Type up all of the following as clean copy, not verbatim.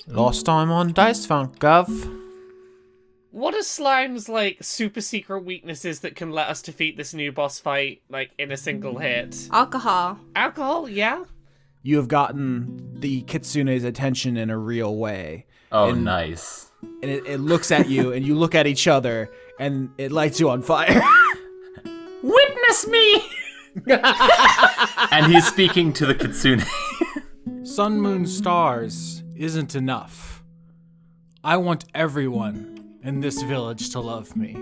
Last time on Dice Funk, Gov. What are Slime's, super secret weaknesses that can let us defeat this new boss fight, in a single hit? Alcohol. Alcohol, yeah? You have gotten the Kitsune's attention in a real way. Oh, nice. And it looks at you, and you look at each other, and it lights you on fire. Witness me! And he's speaking to the Kitsune. Sun, moon, stars isn't enough. I want everyone in this village to love me.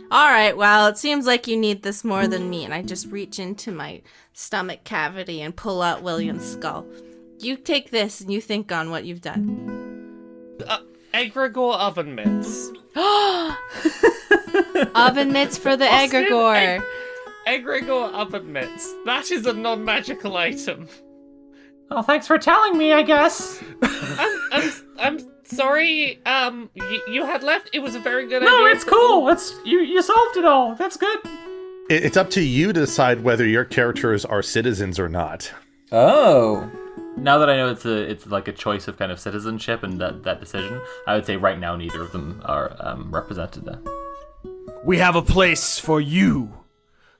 All right, well, it seems like you need this more than me, and I just reach into my stomach cavity and pull out William's skull. You take this and you think on what you've done. Egregore oven mitts. Oven mitts for the egregore. Egregore oven mitts. That is a non-magical item. Oh, thanks for telling me, I guess. I'm sorry. You had left. It was a very good idea. No, it's cool. You solved it all. That's good. It's up to you to decide whether your characters are citizens or not. Oh. Now that I know it's like a choice of kind of citizenship and that decision, I would say right now neither of them are represented there. We have a place for you,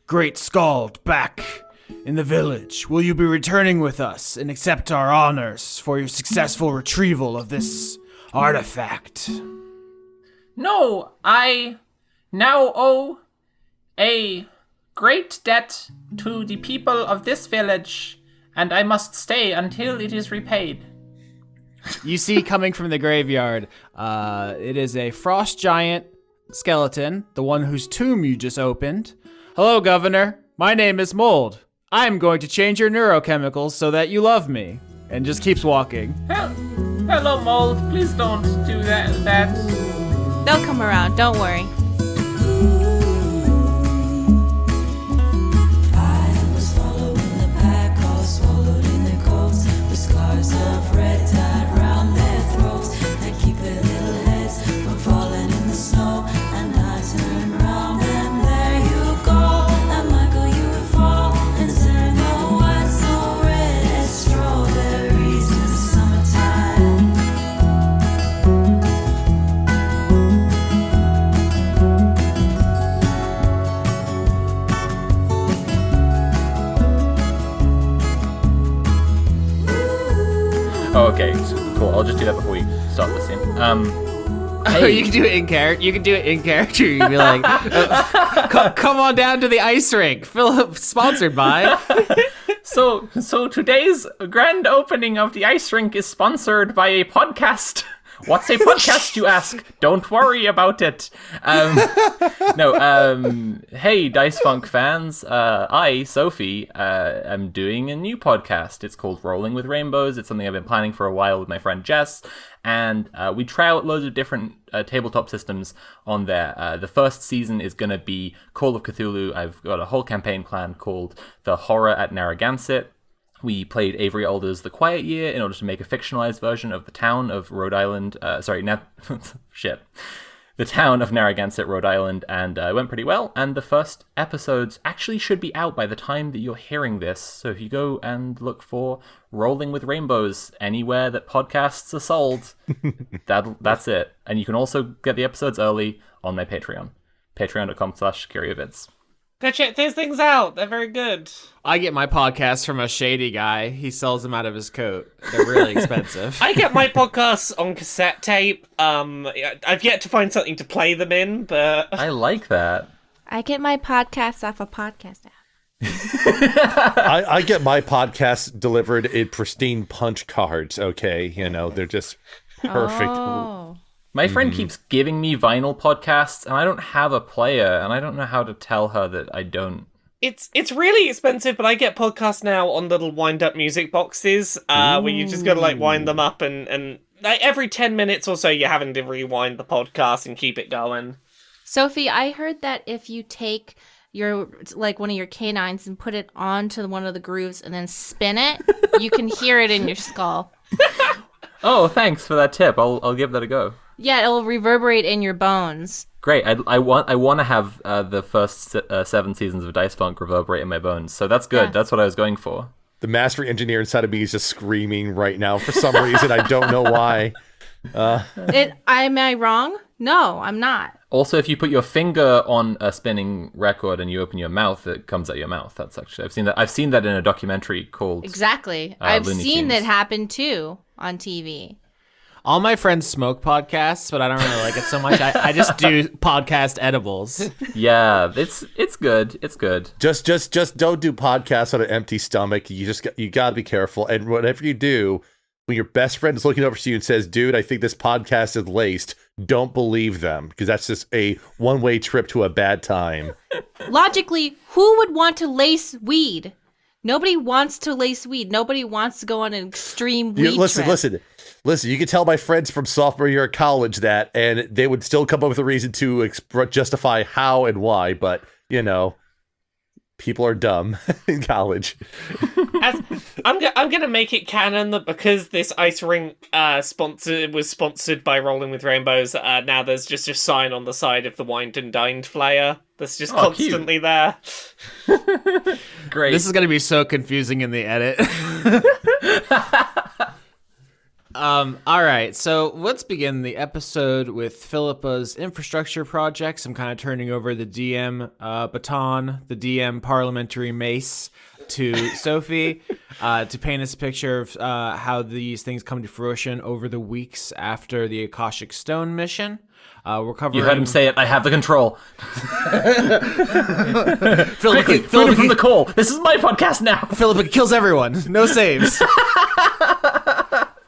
Great Scald, back in the village. Will you be returning with us and accept our honors for your successful retrieval of this artifact? No, I now owe a great debt to the people of this village, and I must stay until it is repaid. You see coming from the graveyard, it is a frost giant skeleton, the one whose tomb you just opened. Hello, Governor. My name is Mold. I'm going to change your neurochemicals so that you love me. And just keeps walking. Hello, Mold. Please don't do that. They'll come around, don't worry. I was following the pack, all swallowed in their coats, with scars of red tied round their throats. They keep their little heads from falling in the snow, and I turn round and there you go. And Michael, you would fall and turn your white so red as strawberries in the summertime. Oh, okay, cool. I'll just do that before we start the scene. Oh, you can do it in character. You can do it in character. You can be like, come on down to the ice rink. Philip, sponsored by. So today's grand opening of the ice rink is sponsored by a podcast. What's a podcast, you ask? Don't worry about it. Hey, Dice Funk fans. I, Sophie, am doing a new podcast. It's called Rolling with Rainbows. It's something I've been planning for a while with my friend Jess. And we try out loads of different tabletop systems on there. The first season is going to be Call of Cthulhu. I've got a whole campaign plan called The Horror at Narragansett. We played Avery Alder's The Quiet Year in order to make a fictionalized version of the town of Rhode Island. The town of Narragansett, Rhode Island, and it went pretty well. And the first episodes actually should be out by the time that you're hearing this. So if you go and look for Rolling with Rainbows anywhere that podcasts are sold, that's it. And you can also get the episodes early on my Patreon. Patreon.com/CurioVids. Go check these things out. They're very good. I get my podcast from a shady guy. He sells them out of his coat. They're really expensive. I get my podcasts on cassette tape. I've yet to find something to play them in, but I like that. I get my podcasts off a podcast app. I get my podcast delivered in pristine punch cards, okay? They're just perfect. Oh. My friend keeps giving me vinyl podcasts, and I don't have a player, and I don't know how to tell her that I don't. it's really expensive, but I get podcasts now on little wind-up music boxes, where you just gotta, wind them up, and every 10 minutes or so, you're having to rewind the podcast and keep it going. Sophie, I heard that if you take your one of your canines and put it onto one of the grooves and then spin it, you can hear it in your skull. Oh, thanks for that tip. I'll give that a go. Yeah, it'll reverberate in your bones. Great. I want to have the first 7 seasons of Dice Funk reverberate in my bones. So that's good. Yeah. That's what I was going for. The master engineer inside of me is just screaming right now for some reason. I don't know why. Am I wrong? No, I'm not. Also, if you put your finger on a spinning record and you open your mouth, it comes out your mouth. That's actually I've seen that in a documentary called Exactly. I've Looney seen Tunes. it happen too on TV. All my friends smoke podcasts, but I don't really like it so much. I just do podcast edibles. Yeah, it's good. It's good. Just don't do podcasts on an empty stomach. You gotta be careful. And whatever you do, when your best friend is looking over to you and says, "Dude, I think this podcast is laced," don't believe them, because that's just a one-way trip to a bad time. Logically, who would want to lace weed? Nobody wants to lace weed. Nobody wants to go on an extreme weed trip. Listen. You can tell my friends from sophomore year of college that, and they would still come up with a reason to justify how and why. But people are dumb in college. I'm gonna make it canon that because this ice rink was sponsored by Rolling with Rainbows, now there's just a sign on the side of the Wined and Dined flyer that's just constantly there. Great. This is going to be so confusing in the edit. All right, so let's begin the episode with Philippa's infrastructure projects. I'm kind of turning over the DM baton, the DM parliamentary mace, to Sophie to paint us a picture of how these things come to fruition over the weeks after the Akashic Stone mission. We're covering... You heard him say it. I have the control. Philippa, Quickly, freedom from the call. This is my podcast now. Philippa kills everyone. No saves.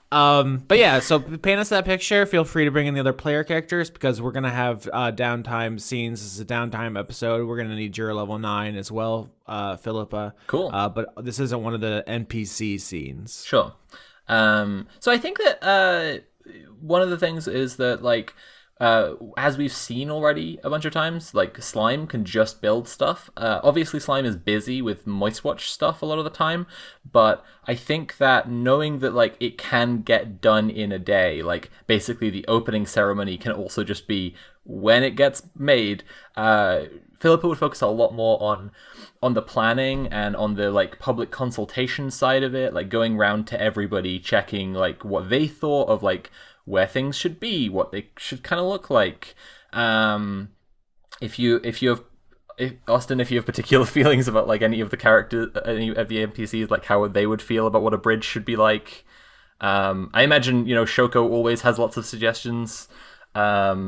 But yeah, so paint us that picture. Feel free to bring in the other player characters because we're going to have downtime scenes. This is a downtime episode. We're going to need your level 9 as well, Philippa. Cool. But this isn't one of the NPC scenes. Sure. So I think that one of the things is that, like, as we've seen already a bunch of times, like, Slime can just build stuff. Obviously, Slime is busy with Moistwatch stuff a lot of the time, but I think that knowing that, like, it can get done in a day, like, basically the opening ceremony can also just be when it gets made, Philippa would focus a lot more on the planning and on the, like, public consultation side of it, like, going round to everybody, checking, like, what they thought of, like, where things should be, what they should kind of look like. If you have particular feelings about, like, any of the characters, any of the NPCs, like how they would feel about what a bridge should be like. I imagine, Shoko always has lots of suggestions. But,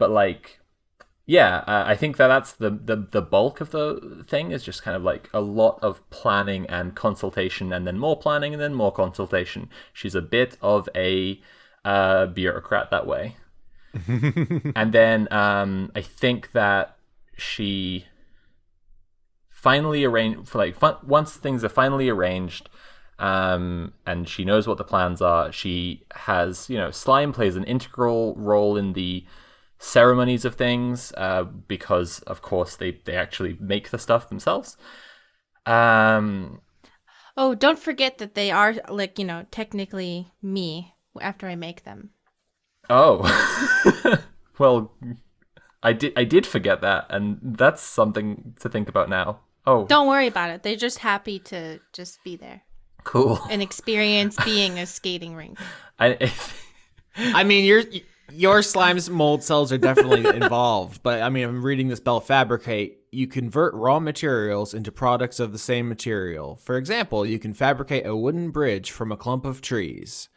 like, yeah, I think that's the bulk of the thing is just kind of like a lot of planning and consultation, and then more planning and then more consultation. She's a bit of a bureaucrat that way. And then I think that she finally arranged for, like, once things are finally arranged, and she knows what the plans are, she has, Slime plays an integral role in the ceremonies of things, because of course they actually make the stuff themselves. Oh, don't forget that they are, like, technically me after I make them. Oh. Well, I did forget that, and that's something to think about now. Oh, Don't worry about it. They're just happy to just be there cool. and experience being a skating rink. I mean, your slime's mold cells are definitely involved, but I mean, I'm reading the spell fabricate. You convert raw materials into products of the same material. For example, you can fabricate a wooden bridge from a clump of trees.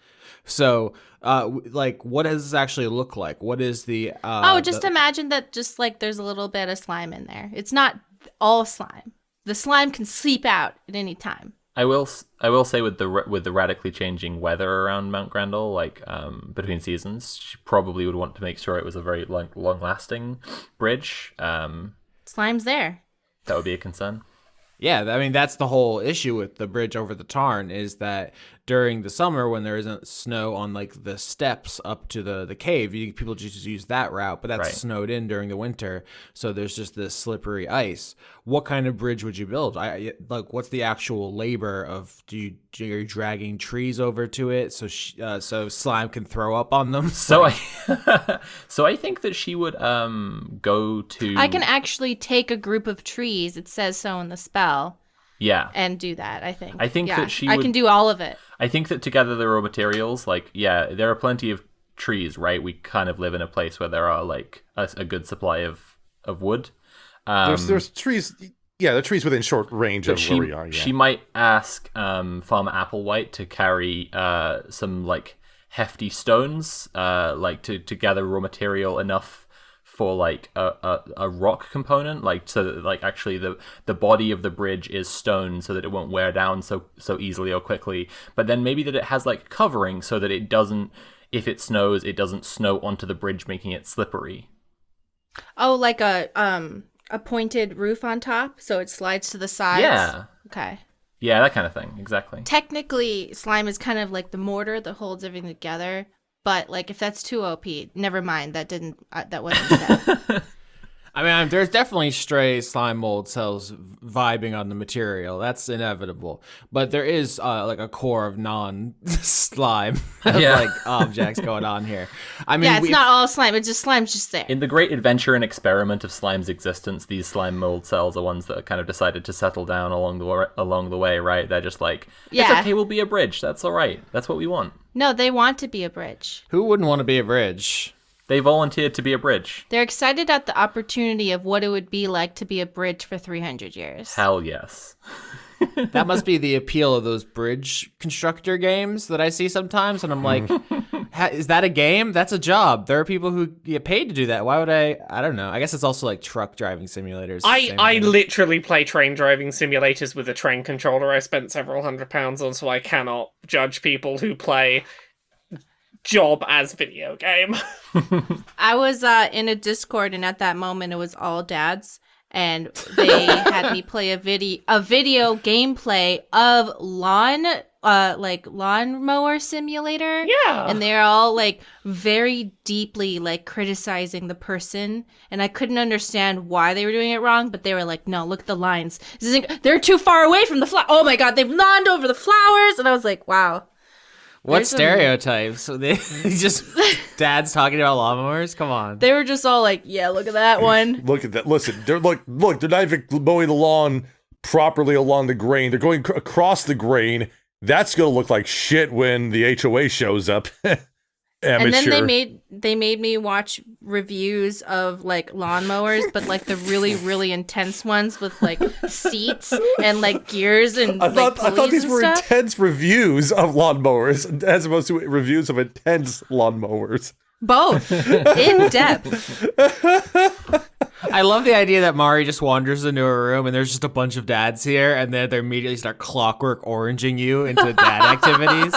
So, like, what does this actually look like? What is the... Imagine that just, like, there's a little bit of slime in there. It's not all slime. The slime can sleep out at any time. I will say with the radically changing weather around Mount Grendel, like, between seasons, she probably would want to make sure it was a very long lasting bridge. Slime's there. That would be a concern. Yeah, I mean, that's the whole issue with the bridge over the Tarn, is that during the summer when there isn't snow on, like, the steps up to the cave, people just use that route, but that's Right. snowed in during the winter, so there's just this slippery ice. What kind of bridge would you build? What's the actual labor of, are you dragging trees over to it so slime can throw up on them? So I think that she would go to... I can actually take a group of trees, it says so in the spell, Yeah. and do that, I think. I think yeah, that she I would- can do all of it. I think that together the raw materials, like, yeah, there are plenty of trees, right? We kind of live in a place where there are, like, a good supply of wood. There's trees. Yeah, there are trees within short range of where we are. Yeah. She might ask Farmer Applewhite to carry some, like, hefty stones, like, to gather raw material enough for, like, a rock component, like, so that, like, actually the body of the bridge is stone so that it won't wear down so easily or quickly. But then maybe that it has, like, covering so that it doesn't, if it snows, it doesn't snow onto the bridge, making it slippery. Oh, like a pointed roof on top, so it slides to the sides? Yeah. Okay. Yeah, that kind of thing, exactly. Technically, slime is kind of like the mortar that holds everything together. But like, if that's too OP, never mind. That wasn't said. I mean, there's definitely stray slime mold cells vibing on the material. That's inevitable. But there is like a core of non-slime like objects going on here. I mean, yeah, it's not all slime. It's just slime's just there. In the great adventure and experiment of slime's existence, these slime mold cells are ones that kind of decided to settle down along the way, right? They're just like, it's Yeah. okay, we'll be a bridge. That's all right. That's what we want. No, they want to be a bridge. Who wouldn't want to be a bridge? They volunteered to be a bridge. They're excited at the opportunity of what it would be like to be a bridge for 300 years. Hell yes. That must be the appeal of those bridge constructor games that I see sometimes, and I'm like, is that a game? That's a job. There are people who get paid to do that. Why would I don't know. I guess it's also like truck driving simulators. I literally play train driving simulators with a train controller I spent several £100s on, so I cannot judge people who play job as video game. I was in a Discord, and at that moment, it was all dads. And they had me play a video gameplay of lawnmower simulator. Yeah. And they're all like very deeply like criticizing the person. And I couldn't understand why they were doing it wrong, but they were like, no, look at the lines. They're too far away from the flower. Oh my God, they've lawned over the flowers. And I was like, wow. What There's some- stereotypes? So they just dads talking about lawnmowers? Come on. They were just all like, yeah, look at that one. Look at that. Listen, they're look, they're not even mowing the lawn properly along the grain. They're going across the grain. That's going to look like shit when the HOA shows up. Amateur. And then they made me watch reviews of like lawnmowers, but like the really, really intense ones with like seats and like gears and I thought pulleys these and were stuff. intense reviews of lawnmowers as opposed to reviews of intense lawnmowers. Both in depth. I love the idea that Mari just wanders into a room and there's just a bunch of dads here, and then they immediately start clockwork oranging you into dad activities.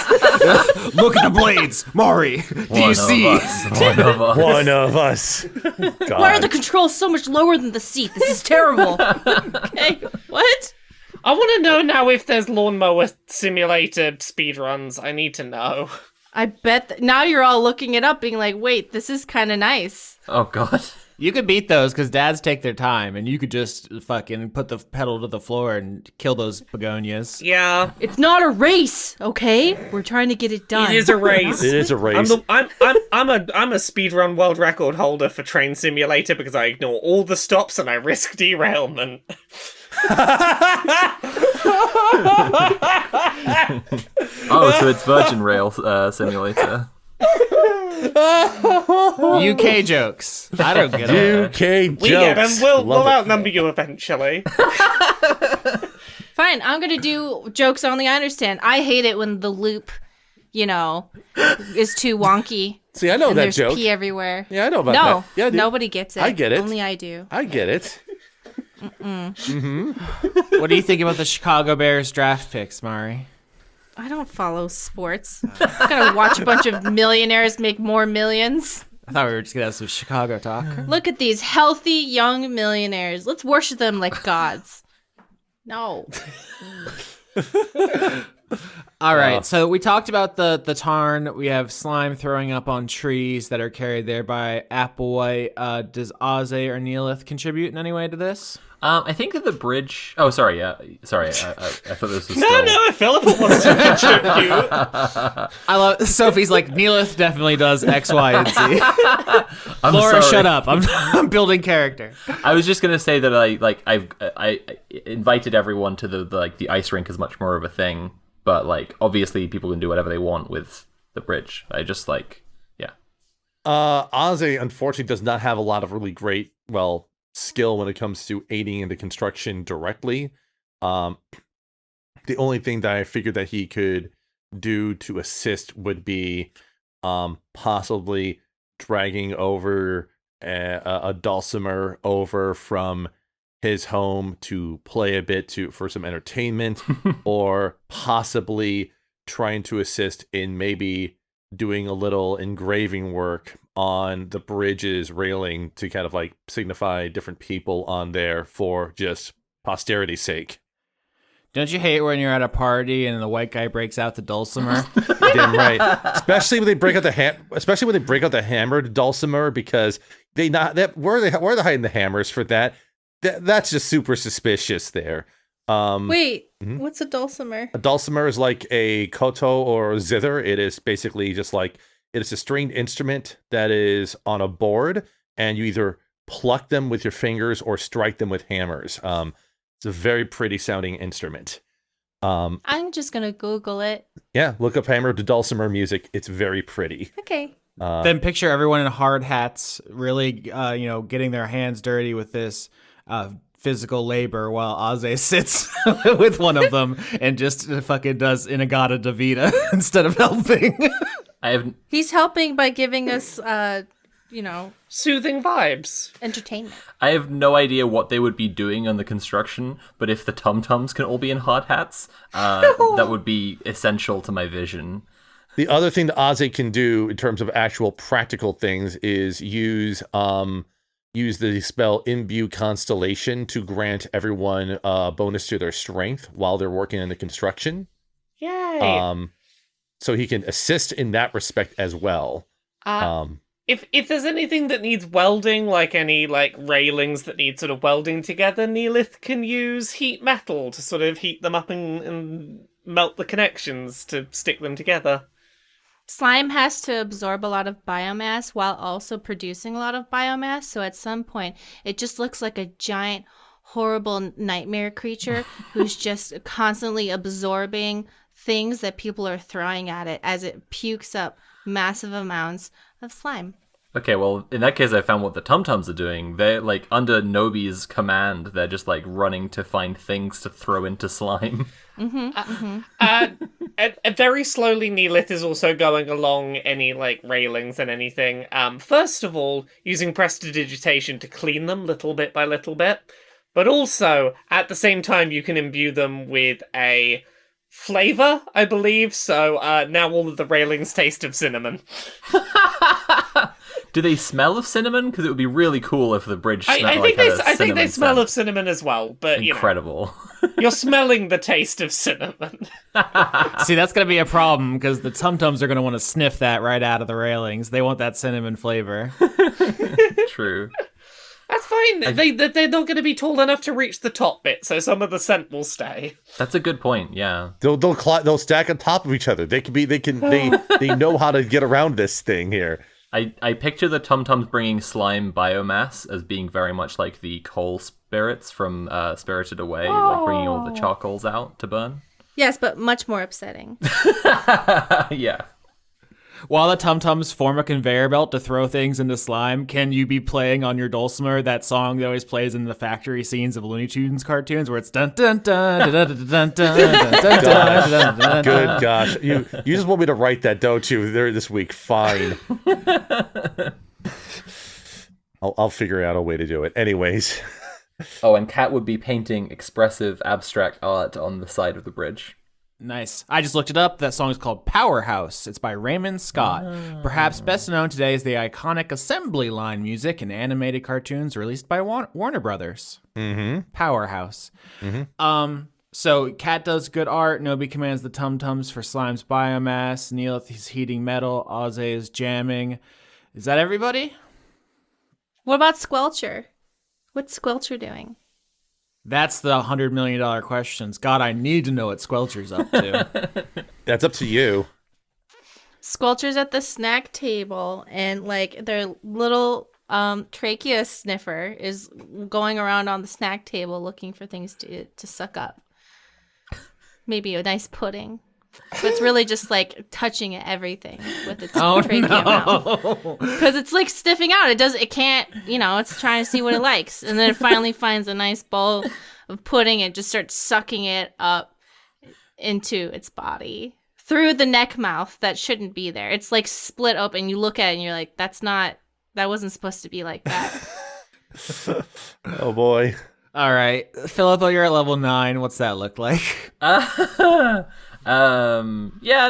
Look at the blades, Mari. Do you see? One of us. One of us. God. Why are the controls so much lower than the seat? This is terrible. Okay, what? I want to know now if there's lawnmower simulator speedruns. I need to know. I bet now you're all looking it up, being like, "Wait, this is kind of nice." Oh god. You could beat those because dads take their time, and you could just fucking put the pedal to the floor and kill those begonias. Yeah, It's not a race, okay? We're trying to get it done. it is a race. It is a race. I'm a speedrun world record holder for Train Simulator because I ignore all the stops and I risk derailment. Oh, so it's Virgin Rail Simulator. UK jokes. I don't get it. UK We get them. jokes. We'll Love it. outnumber you eventually. Fine, I'm gonna do jokes only I understand. I hate it when the loop, is too wonky. See, I know and that there's joke. pee everywhere. Yeah, I know about No, that. Yeah, I do. nobody gets it. I get it. Only I do. I get it. What do you think about the Chicago Bears draft picks, Mari? I don't follow sports. I'm gonna watch a bunch of millionaires make more millions. I thought we were just gonna have some Chicago talk. Look at these healthy young millionaires. Let's worship them like gods. No. All right, so we talked about the tarn. We have slime throwing up on trees that are carried there by Applewhite. Does Oze or Neelith contribute in any way to this? I think that the bridge. Oh, sorry. Sorry. I thought this was. No, Philippa wants to contribute. I love Sophie's like Neelith definitely does X, Y, and Z. Laura, sorry. shut up. I'm building character. I was just gonna say that I invited everyone to the ice rink is much more of a thing, but like obviously people can do whatever they want with the bridge. I just yeah. Ozzy unfortunately does not have a lot of really great skill when it comes to aiding in the construction directly. The only thing that I figured that he could do to assist would be possibly dragging over a dulcimer over from his home to play a bit for some entertainment, or possibly trying to assist in maybe doing a little engraving work on the bridge's railing to kind of like signify different people on there for just posterity's sake. Don't you hate when you're at a party and the white guy breaks out the dulcimer? Damn right. Especially when they break out the hammered dulcimer, because where are they hiding the hammers for that? That's just super suspicious there. Wait, what's a dulcimer? A dulcimer is like a koto or a zither. It is basically just like, it is a stringed instrument that is on a board, and you either pluck them with your fingers or strike them with hammers. It's a very pretty sounding instrument. I'm just gonna Google it. Yeah, look up hammer to dulcimer music. It's very pretty. Okay. Then picture everyone in hard hats, really, getting their hands dirty with this physical labor, while Aze sits with one of them and just fucking does Inagata Davida instead of helping. He's helping by giving us, Soothing vibes. entertainment. I have no idea what they would be doing on the construction, but if the tum-tums can all be in hard hats, that would be essential to my vision. The other thing that Ozzy can do in terms of actual practical things is use the spell Imbue Constellation to grant everyone a bonus to their strength while they're working in the construction. Yay. So he can assist in that respect as well. If there's anything that needs welding, like any railings that need sort of welding together, Neelith can use heat metal to sort of heat them up and melt the connections to stick them together. Slime has to absorb a lot of biomass while also producing a lot of biomass. So at some point, it just looks like a giant, horrible nightmare creature who's just constantly absorbing things that people are throwing at it as it pukes up massive amounts of slime. Okay, well, in that case, I found what the tum-tums are doing. They're, under Nobi's command, they're just, running to find things to throw into slime. And very slowly, Neelith is also going along any, railings and anything. First of all, using prestidigitation to clean them little bit by little bit. But also, at the same time, you can imbue them with a flavor, I believe. So now all of the railings taste of cinnamon. Do they smell of cinnamon? Because it would be really cool if the bridge smelled I think they smell scent. of cinnamon as well, but Incredible. You're smelling the taste of cinnamon. See, that's going to be a problem because the tum-tums are going to want to sniff that right out of the railings. They want that cinnamon flavor. True. That's fine. They're not going to be tall enough to reach the top bit, so some of the scent will stay. That's a good point, yeah. They'll stack on top of each other. They know how to get around this thing here. I picture the tum-tums bringing slime biomass as being very much like the coal spirits from Spirited Away, bringing all the charcoals out to burn. Yes, but much more upsetting. Yeah. While the tum-tums form a conveyor belt to throw things into slime, can you be playing on your dulcimer that song that always plays in the factory scenes of Looney Tunes cartoons where it's dun dun dun dun dun dun dun dun dun dun. Good gosh. You just want me to write that, don't you? There this week. Fine. I'll figure out a way to do it. Anyways. Oh, and Kat would be painting expressive abstract art on the side of the bridge. Nice. I just looked it up. That song is called Powerhouse. It's by Raymond Scott. Perhaps best known today as the iconic assembly line music in animated cartoons released by Warner Brothers. Mm-hmm. Powerhouse. Mm-hmm. So Kat does good art. Nobi commands the tum-tums for Slime's biomass. Nileth is heating metal. Aze is jamming. Is that everybody? What about Squelcher? What's Squelcher doing? That's the $100 million questions. God, I need to know what Squelcher's up to. That's up to you. Squelcher's at the snack table, and like their little trachea sniffer is going around on the snack table looking for things to suck up. Maybe a nice pudding. So it's really just like touching everything with its trachea mouth. Because it's like sniffing out. It can't, it's trying to see what it likes. And then it finally finds a nice bowl of pudding and just starts sucking it up into its body. Through the neck mouth that shouldn't be there. It's like split open. You look at it and you're like, that wasn't supposed to be like that. Oh boy. All right. Philippa, you're at level 9. What's that look like? Yeah,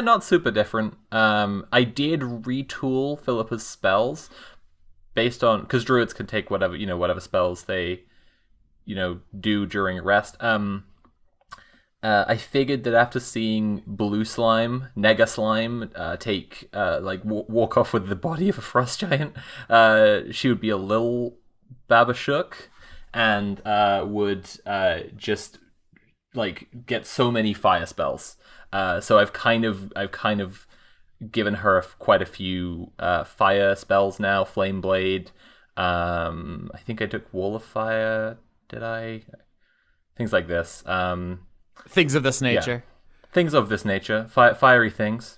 not super different. I did retool Philippa's spells based on, because druids can take whatever spells they, do during a rest. I figured that after seeing blue slime, nega slime, walk off with the body of a frost giant, she would be a little babashook and would just like get so many fire spells. So I've kind of given her quite a few fire spells now. Flame Blade. I think I took Wall of Fire. Did I? Things like this. Things of this nature. Yeah. Things of this nature. Fiery things.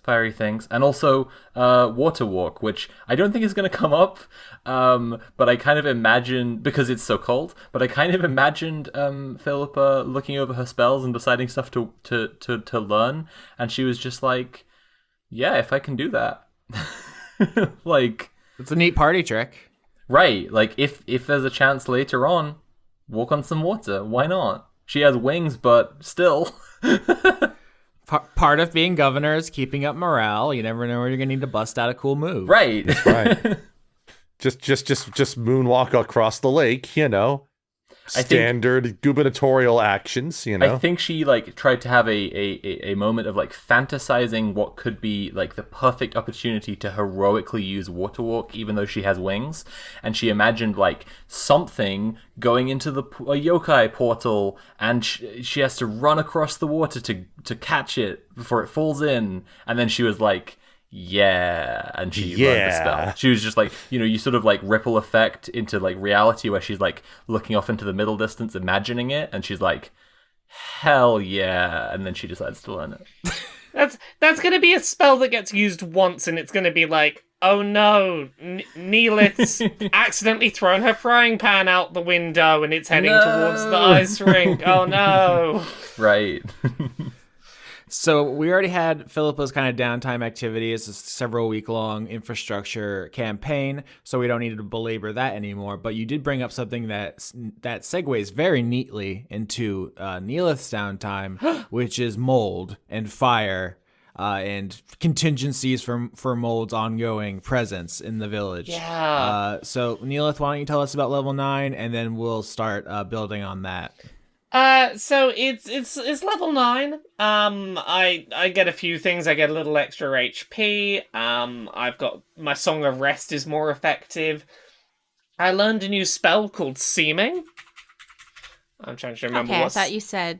And also Water Walk, which I don't think is going to come up. But I kind of imagine, because it's so cold, but I kind of imagined Philippa looking over her spells and deciding stuff to learn. And she was just like, yeah, if I can do that. Like, it's a neat party trick. Right. Like, if there's a chance later on, walk on some water. Why not? She has wings, but still. Part of being governor is keeping up morale. You never know where you're gonna need to bust out a cool move. Right. That's right. just moonwalk across the lake, Standard gubernatorial actions, I think she tried to have a moment of fantasizing what could be the perfect opportunity to heroically use water walk, even though she has wings, and she imagined something going into a yokai portal, and she has to run across the water to catch it before it falls in, and then she was like, yeah, and she learned the spell. She was just you sort of ripple effect into reality, where she's looking off into the middle distance, imagining it, and she's like, hell yeah, and then she decides to learn it. That's gonna be a spell that gets used once, and it's gonna be oh no, Neelith's accidentally thrown her frying pan out the window, and it's heading towards the ice rink. Oh no. Right. So we already had Philippa's kind of downtime activity. It's a several-week-long infrastructure campaign, so we don't need to belabor that anymore. But you did bring up something that segues very neatly into Neelith's downtime, which is mold and fire and contingencies for mold's ongoing presence in the village. Yeah. So Neelith, why don't you tell us about level 9, and then we'll start building on that. So it's level 9. I get a few things. I get a little extra HP. I've got my Song of Rest is more effective. I learned a new spell called Seeming. I'm trying to remember I thought you said.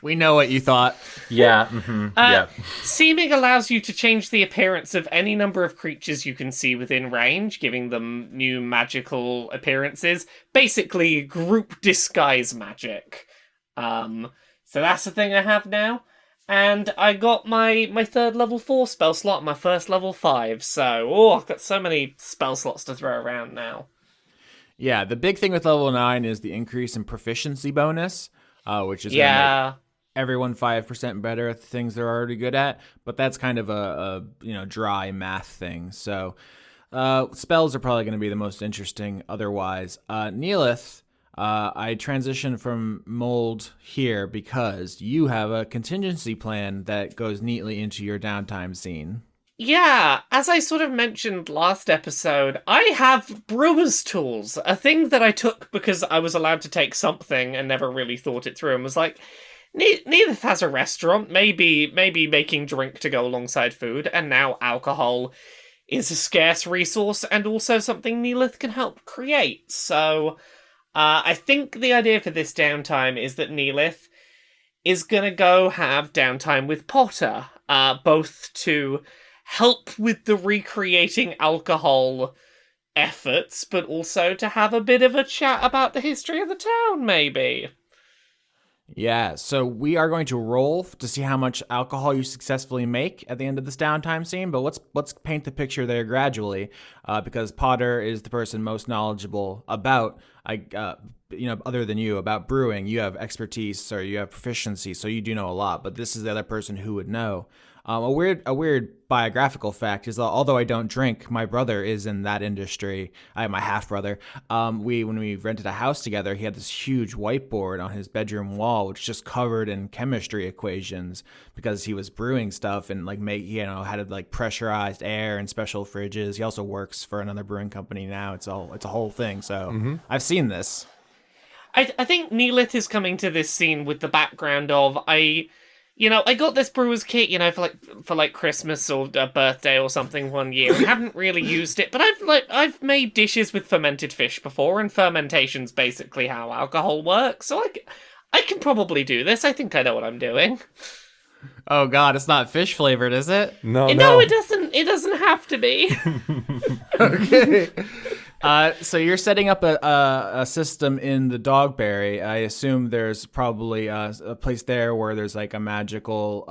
We know what you thought. Yeah. Mm-hmm. Yeah. Seeming allows you to change the appearance of any number of creatures you can see within range, giving them new magical appearances. Basically, group disguise magic. So that's the thing I have now. And I got my third level 4 spell slot, my first level 5. So, I've got so many spell slots to throw around now. Yeah, the big thing with level 9 is the increase in proficiency bonus, which is gonna make everyone 5% better at the things they're already good at. But that's kind of a dry math thing. So spells are probably going to be the most interesting otherwise. Nileth, I transitioned from mold here because you have a contingency plan that goes neatly into your downtime scene. Yeah, as I sort of mentioned last episode, I have brewer's tools, a thing that I took because I was allowed to take something and never really thought it through, and was like, Neelith has a restaurant, maybe making drink to go alongside food, and now alcohol is a scarce resource and also something Neelith can help create. So I think the idea for this downtime is that Neelith is gonna go have downtime with Potter, both to help with the recreating alcohol efforts, but also to have a bit of a chat about the history of the town, maybe. Yeah, so we are going to roll to see how much alcohol you successfully make at the end of this downtime scene. But let's paint the picture there gradually, because Potter is the person most knowledgeable about, other than you, about brewing. You have expertise or you have proficiency, so you do know a lot. But this is the other person who would know. A weird biographical fact is that although I don't drink, my brother is in that industry. My half brother. When we rented a house together, he had this huge whiteboard on his bedroom wall, which just covered in chemistry equations because he was brewing stuff and had like pressurized air and special fridges. He also works for another brewing company now. It's a whole thing. So I've seen this. I think Neelith is coming to this scene with the background of I got this brewer's kit, for Christmas or a birthday or something one year. I haven't really used it, but I've made dishes with fermented fish before, and fermentation's basically how alcohol works. So I can probably do this. I think I know what I'm doing. Oh God, it's not fish flavored, is it? No, it doesn't. It doesn't have to be. Okay. So you're setting up a system in the Dogberry. I assume there's probably a place there where there's like a magical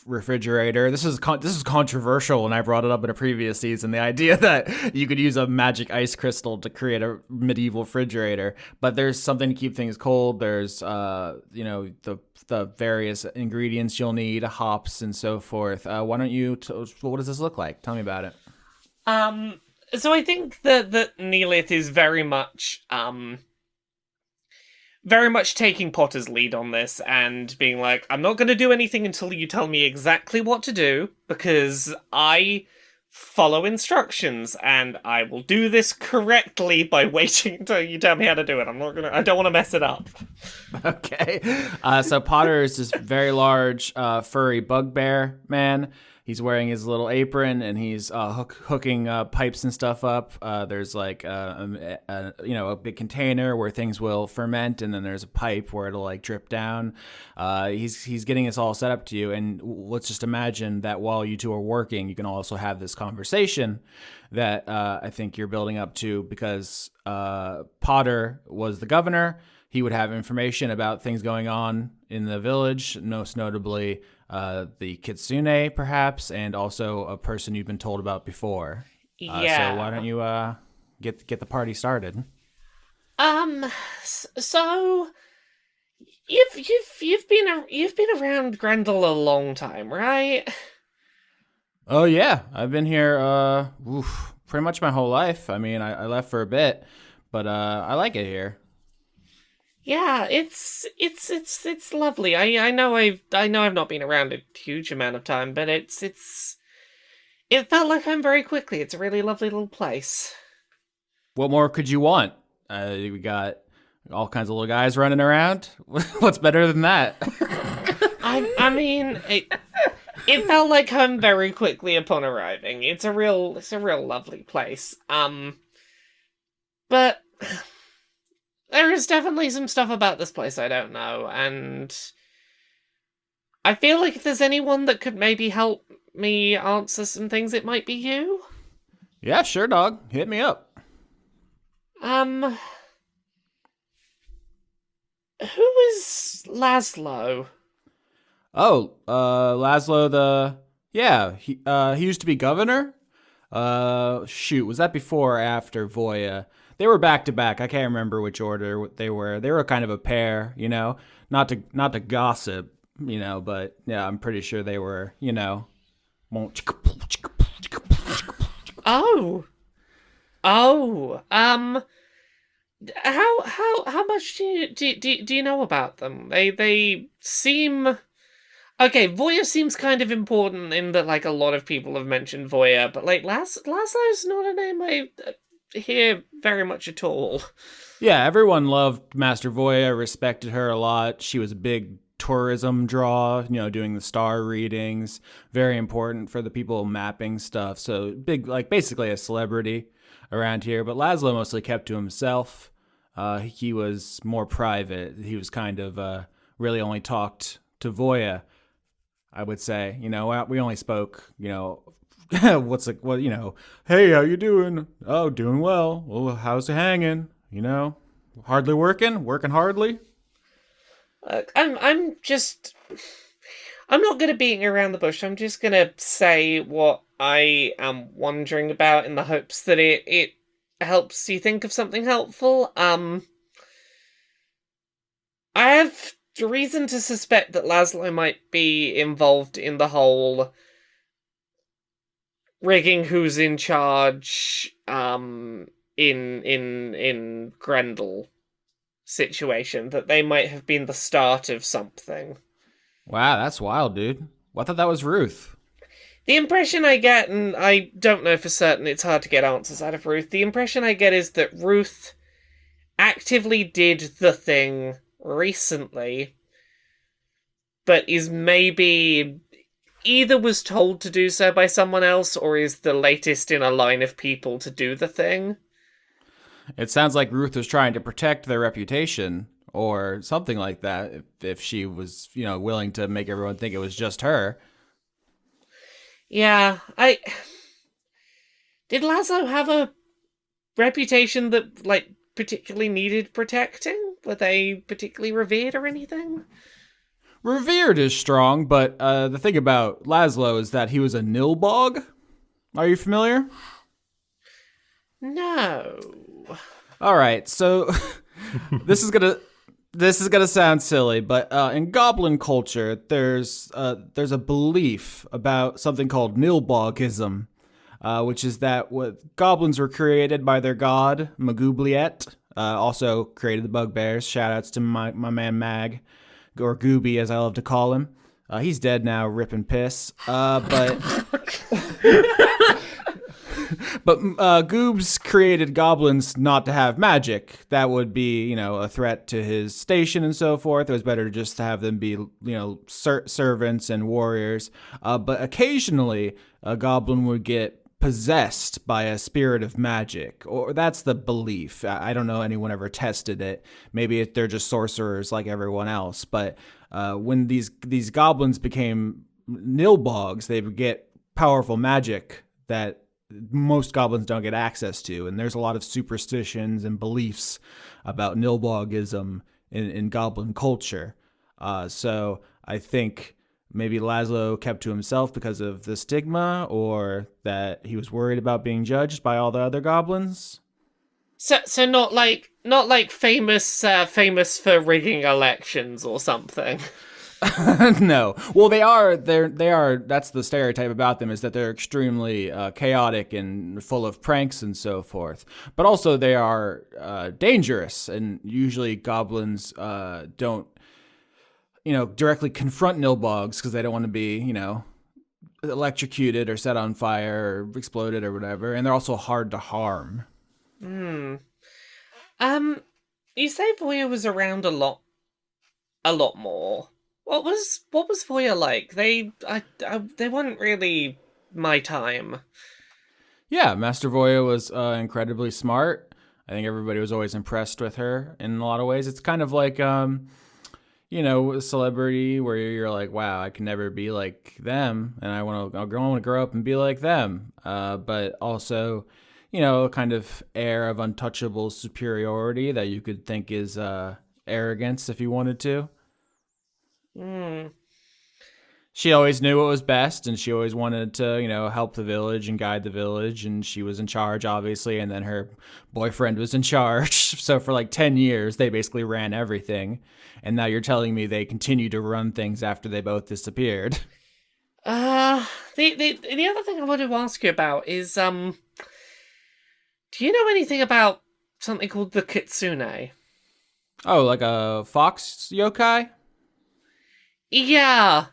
refrigerator. This is controversial, and I brought it up in a previous season. The idea that you could use a magic ice crystal to create a medieval refrigerator, but there's something to keep things cold. There's the various ingredients you'll need, hops and so forth. Why don't you? What does this look like? Tell me about it. So I think that Neelith is very much taking Potter's lead on this and being like, I'm not going to do anything until you tell me exactly what to do, because I follow instructions and I will do this correctly by waiting until you tell me how to do it. I don't want to mess it up. Okay. So Potter is this very large, furry bugbear man. He's wearing his little apron and he's hooking pipes and stuff up. There's like a big container where things will ferment, and then there's a pipe where it'll like drip down. He's getting this all set up to you, and let's just imagine that while you two are working, you can also have this conversation that I think you're building up to, because Potter was the governor. He would have information about things going on in the village, most notably the kitsune, perhaps, and also a person you've been told about before. Yeah. So why don't you get the party started? So you've been around Grendel a long time, right? Oh yeah, I've been here pretty much my whole life. I mean, I left for a bit, but I like it here. Yeah, it's lovely. I know I've not been around a huge amount of time, but it felt like home very quickly. It's a really lovely little place. What more could you want? We got all kinds of little guys running around. What's better than that? I mean, it felt like home very quickly upon arriving. It's a real lovely place. But there is definitely some stuff about this place I don't know, and I feel like if there's anyone that could maybe help me answer some things, it might be you. Yeah, sure, dog. Hit me up. Who is Laszlo? Oh, Laszlo he used to be governor? Was that before or after Voya? They were back to back. I can't remember which order they were. They were kind of a pair, not to gossip, but yeah, I'm pretty sure they were, Oh, how much do you know about them? They seem okay. Voya seems kind of important in that, like, a lot of people have mentioned Voya, but like Laszlo's not a name I hear very much at all. Yeah, everyone loved Master Voya, respected her a lot. She was a big tourism draw, doing the star readings, very important for the people mapping stuff. So big, like basically a celebrity around here. But Laszlo mostly kept to himself. He was more private. He was kind of really only talked to Voya, I would say. We only spoke, what's like, well, hey, how you doing? Oh, doing well. Well, how's it hanging? Hardly working hardly. I'm not gonna beating around the bush. I'm just gonna say what I am wondering about in the hopes that it helps you think of something helpful. I have reason to suspect that Laszlo might be involved in the whole rigging who's in charge in Grendel situation, that they might have been the start of something. Wow, that's wild, dude. I thought that was Ruth. The impression I get, and I don't know for certain, it's hard to get answers out of Ruth, the impression I get is that Ruth actively did the thing recently, but is maybe either was told to do so by someone else, or is the latest in a line of people to do the thing. It sounds like Ruth was trying to protect their reputation or something like that, if she was, willing to make everyone think it was just her. Yeah, Did Laszlo have a reputation that, particularly needed protecting? Were they particularly revered or anything? Revered is strong, but the thing about Laszlo is that he was a nilbog. Are you familiar? No. All right, so this is gonna sound silly, but in goblin culture, there's a belief about something called nilbogism, which is that what goblins were created by their god Magubliet, also created the bugbears. Shoutouts to my man Mag, or Gooby as I love to call him. He's dead now, rip and piss. But Goobs created goblins not to have magic. That would be, a threat to his station and so forth. It was better just to have them be, servants and warriors. But occasionally, a goblin would get possessed by a spirit of magic, or that's the belief. I don't know anyone ever tested it. Maybe they're just sorcerers like everyone else. But when these goblins became nilbogs, they would get powerful magic that most goblins don't get access to, and there's a lot of superstitions and beliefs about nilbogism in goblin culture. So I think maybe Laszlo kept to himself because of the stigma, or that he was worried about being judged by all the other goblins. So not like famous for rigging elections or something. No. Well, they are. That's the stereotype about them, is that they're extremely chaotic and full of pranks and so forth. But also they are dangerous, and usually goblins don't, directly confront nilbogs because they don't want to be, electrocuted or set on fire or exploded or whatever. And they're also hard to harm. You say Voya was around a lot more. What was Voya like? They weren't really my time. Yeah, Master Voya was incredibly smart. I think everybody was always impressed with her in a lot of ways. It's kind of like a celebrity where you're like, wow, I can never be like them, and I want to grow up and be like them. But also, kind of air of untouchable superiority that you could think is arrogance if you wanted to. She always knew what was best, and she always wanted to, help the village and guide the village, and she was in charge, obviously, and then her boyfriend was in charge. So for like 10 years, they basically ran everything, and now you're telling me they continue to run things after they both disappeared. The other thing I wanted to ask you about is, do you know anything about something called the Kitsune? Oh, like a fox yokai? Yeah.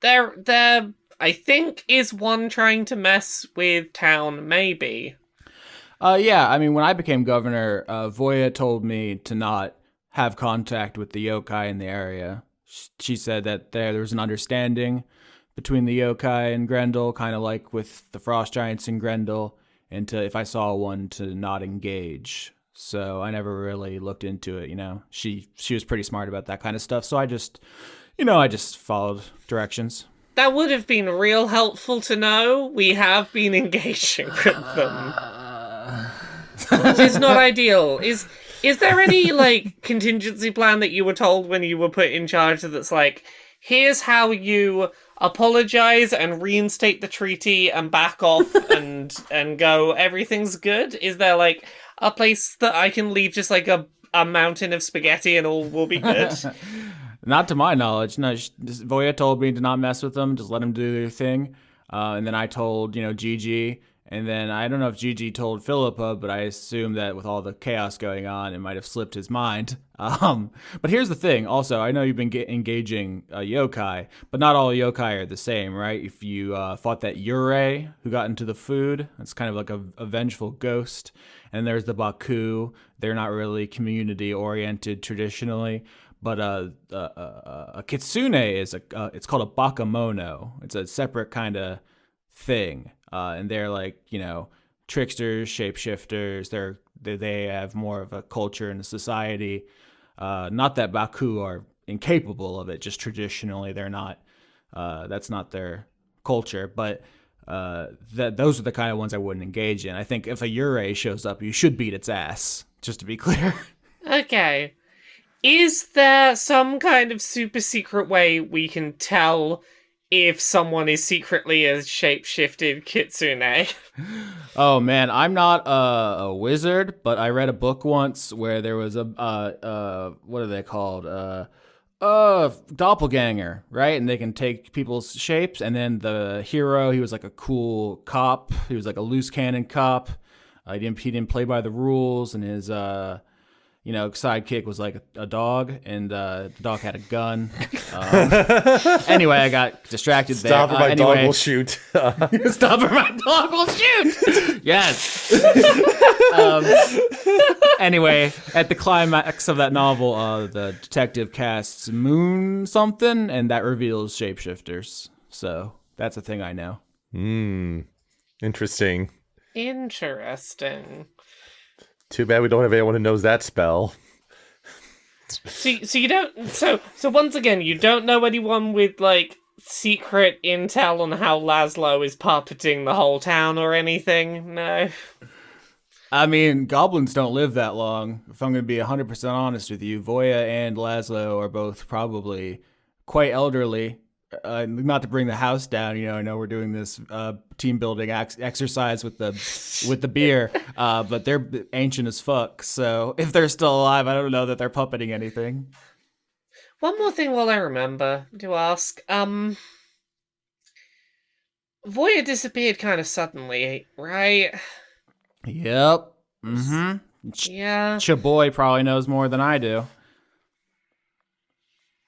There, I think, is one trying to mess with town, maybe. Yeah, I mean, when I became governor, Voya told me to not have contact with the yokai in the area. She said that there was an understanding between the yokai and Grendel, kind of like with the frost giants in Grendel, and if I saw one, to not engage. So I never really looked into it, you know. She was pretty smart about that kind of stuff, so I just followed directions. That would have been real helpful to know. We have been engaging with them. It's not ideal. Is there any, like, contingency plan that you were told when you were put in charge that's like, here's how you apologize and reinstate the treaty and back off and go, everything's good? Is there, like, a place that I can leave just, like, a mountain of spaghetti and all will be good? Not to my knowledge. No, Voya told me to not mess with them, just let them do their thing. And then I told, Gigi. And then I don't know if Gigi told Philippa, but I assume that with all the chaos going on, it might have slipped his mind. But here's the thing. Also, I know you've been engaging yokai, but not all yokai are the same, right? If you fought that Yurei who got into the food, that's kind of like a vengeful ghost. And there's the Baku. They're not really community-oriented traditionally. But a kitsune is it's called a bakamono. It's a separate kind of thing. And they're like, tricksters, shapeshifters. They have more of a culture and a society. Not that Baku are incapable of it, just traditionally they're not. That's not their culture. But those are the kind of ones I wouldn't engage in. I think if a Yurei shows up, you should beat its ass, just to be clear. Okay. Is there some kind of super secret way we can tell if someone is secretly a shape-shifted kitsune? Oh man, I'm not a wizard, but I read a book once where there was a what are they called? Doppelganger, right? And they can take people's shapes. And then the hero, he was like a cool cop. He was like a loose cannon cop. He didn't play by the rules, and his sidekick was like a dog, and the dog had a gun. Anyway, I got distracted there. Stop or my dog will shoot. Stop or my dog will shoot! Yes! Anyway, at the climax of that novel, the detective casts moon something, and that reveals shapeshifters. So that's a thing I know. Interesting. Interesting. Too bad we don't have anyone who knows that spell. So you don't. So once again, you don't know anyone with like secret intel on how Laszlo is puppeting the whole town or anything. No. I mean, goblins don't live that long. If I'm going to be 100% honest with you, Voya and Laszlo are both probably quite elderly. Not to bring the house down, I know we're doing this team building exercise with the beer, but they're ancient as fuck. So if they're still alive, I don't know that they're puppeting anything. One more thing while I remember to ask. Voya disappeared kind of suddenly, right? Yep. Mm-hmm. Yeah. Chaboy probably knows more than I do.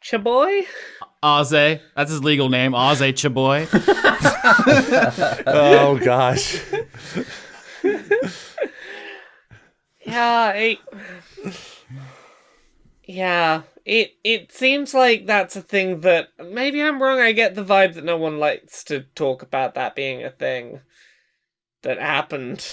Chaboy? Aze. That's his legal name. Aze Chaboy. Oh, gosh. Yeah, it seems like that's a thing that, maybe I'm wrong, I get the vibe that no one likes to talk about that being a thing that happened.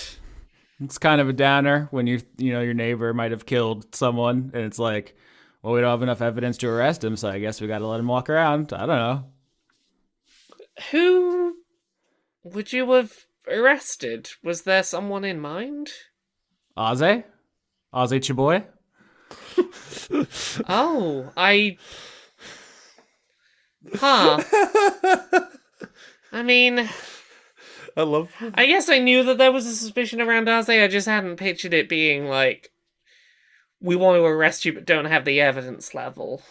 It's kind of a downer when your neighbor might have killed someone, and it's like, well, we don't have enough evidence to arrest him, so I guess we got to let him walk around. I don't know. Who would you have arrested? Was there someone in mind? Aze Chaboy? Oh, I mean, I guess I knew that there was a suspicion around Aze. I just hadn't pictured it being like, we want to arrest you but don't have the evidence level.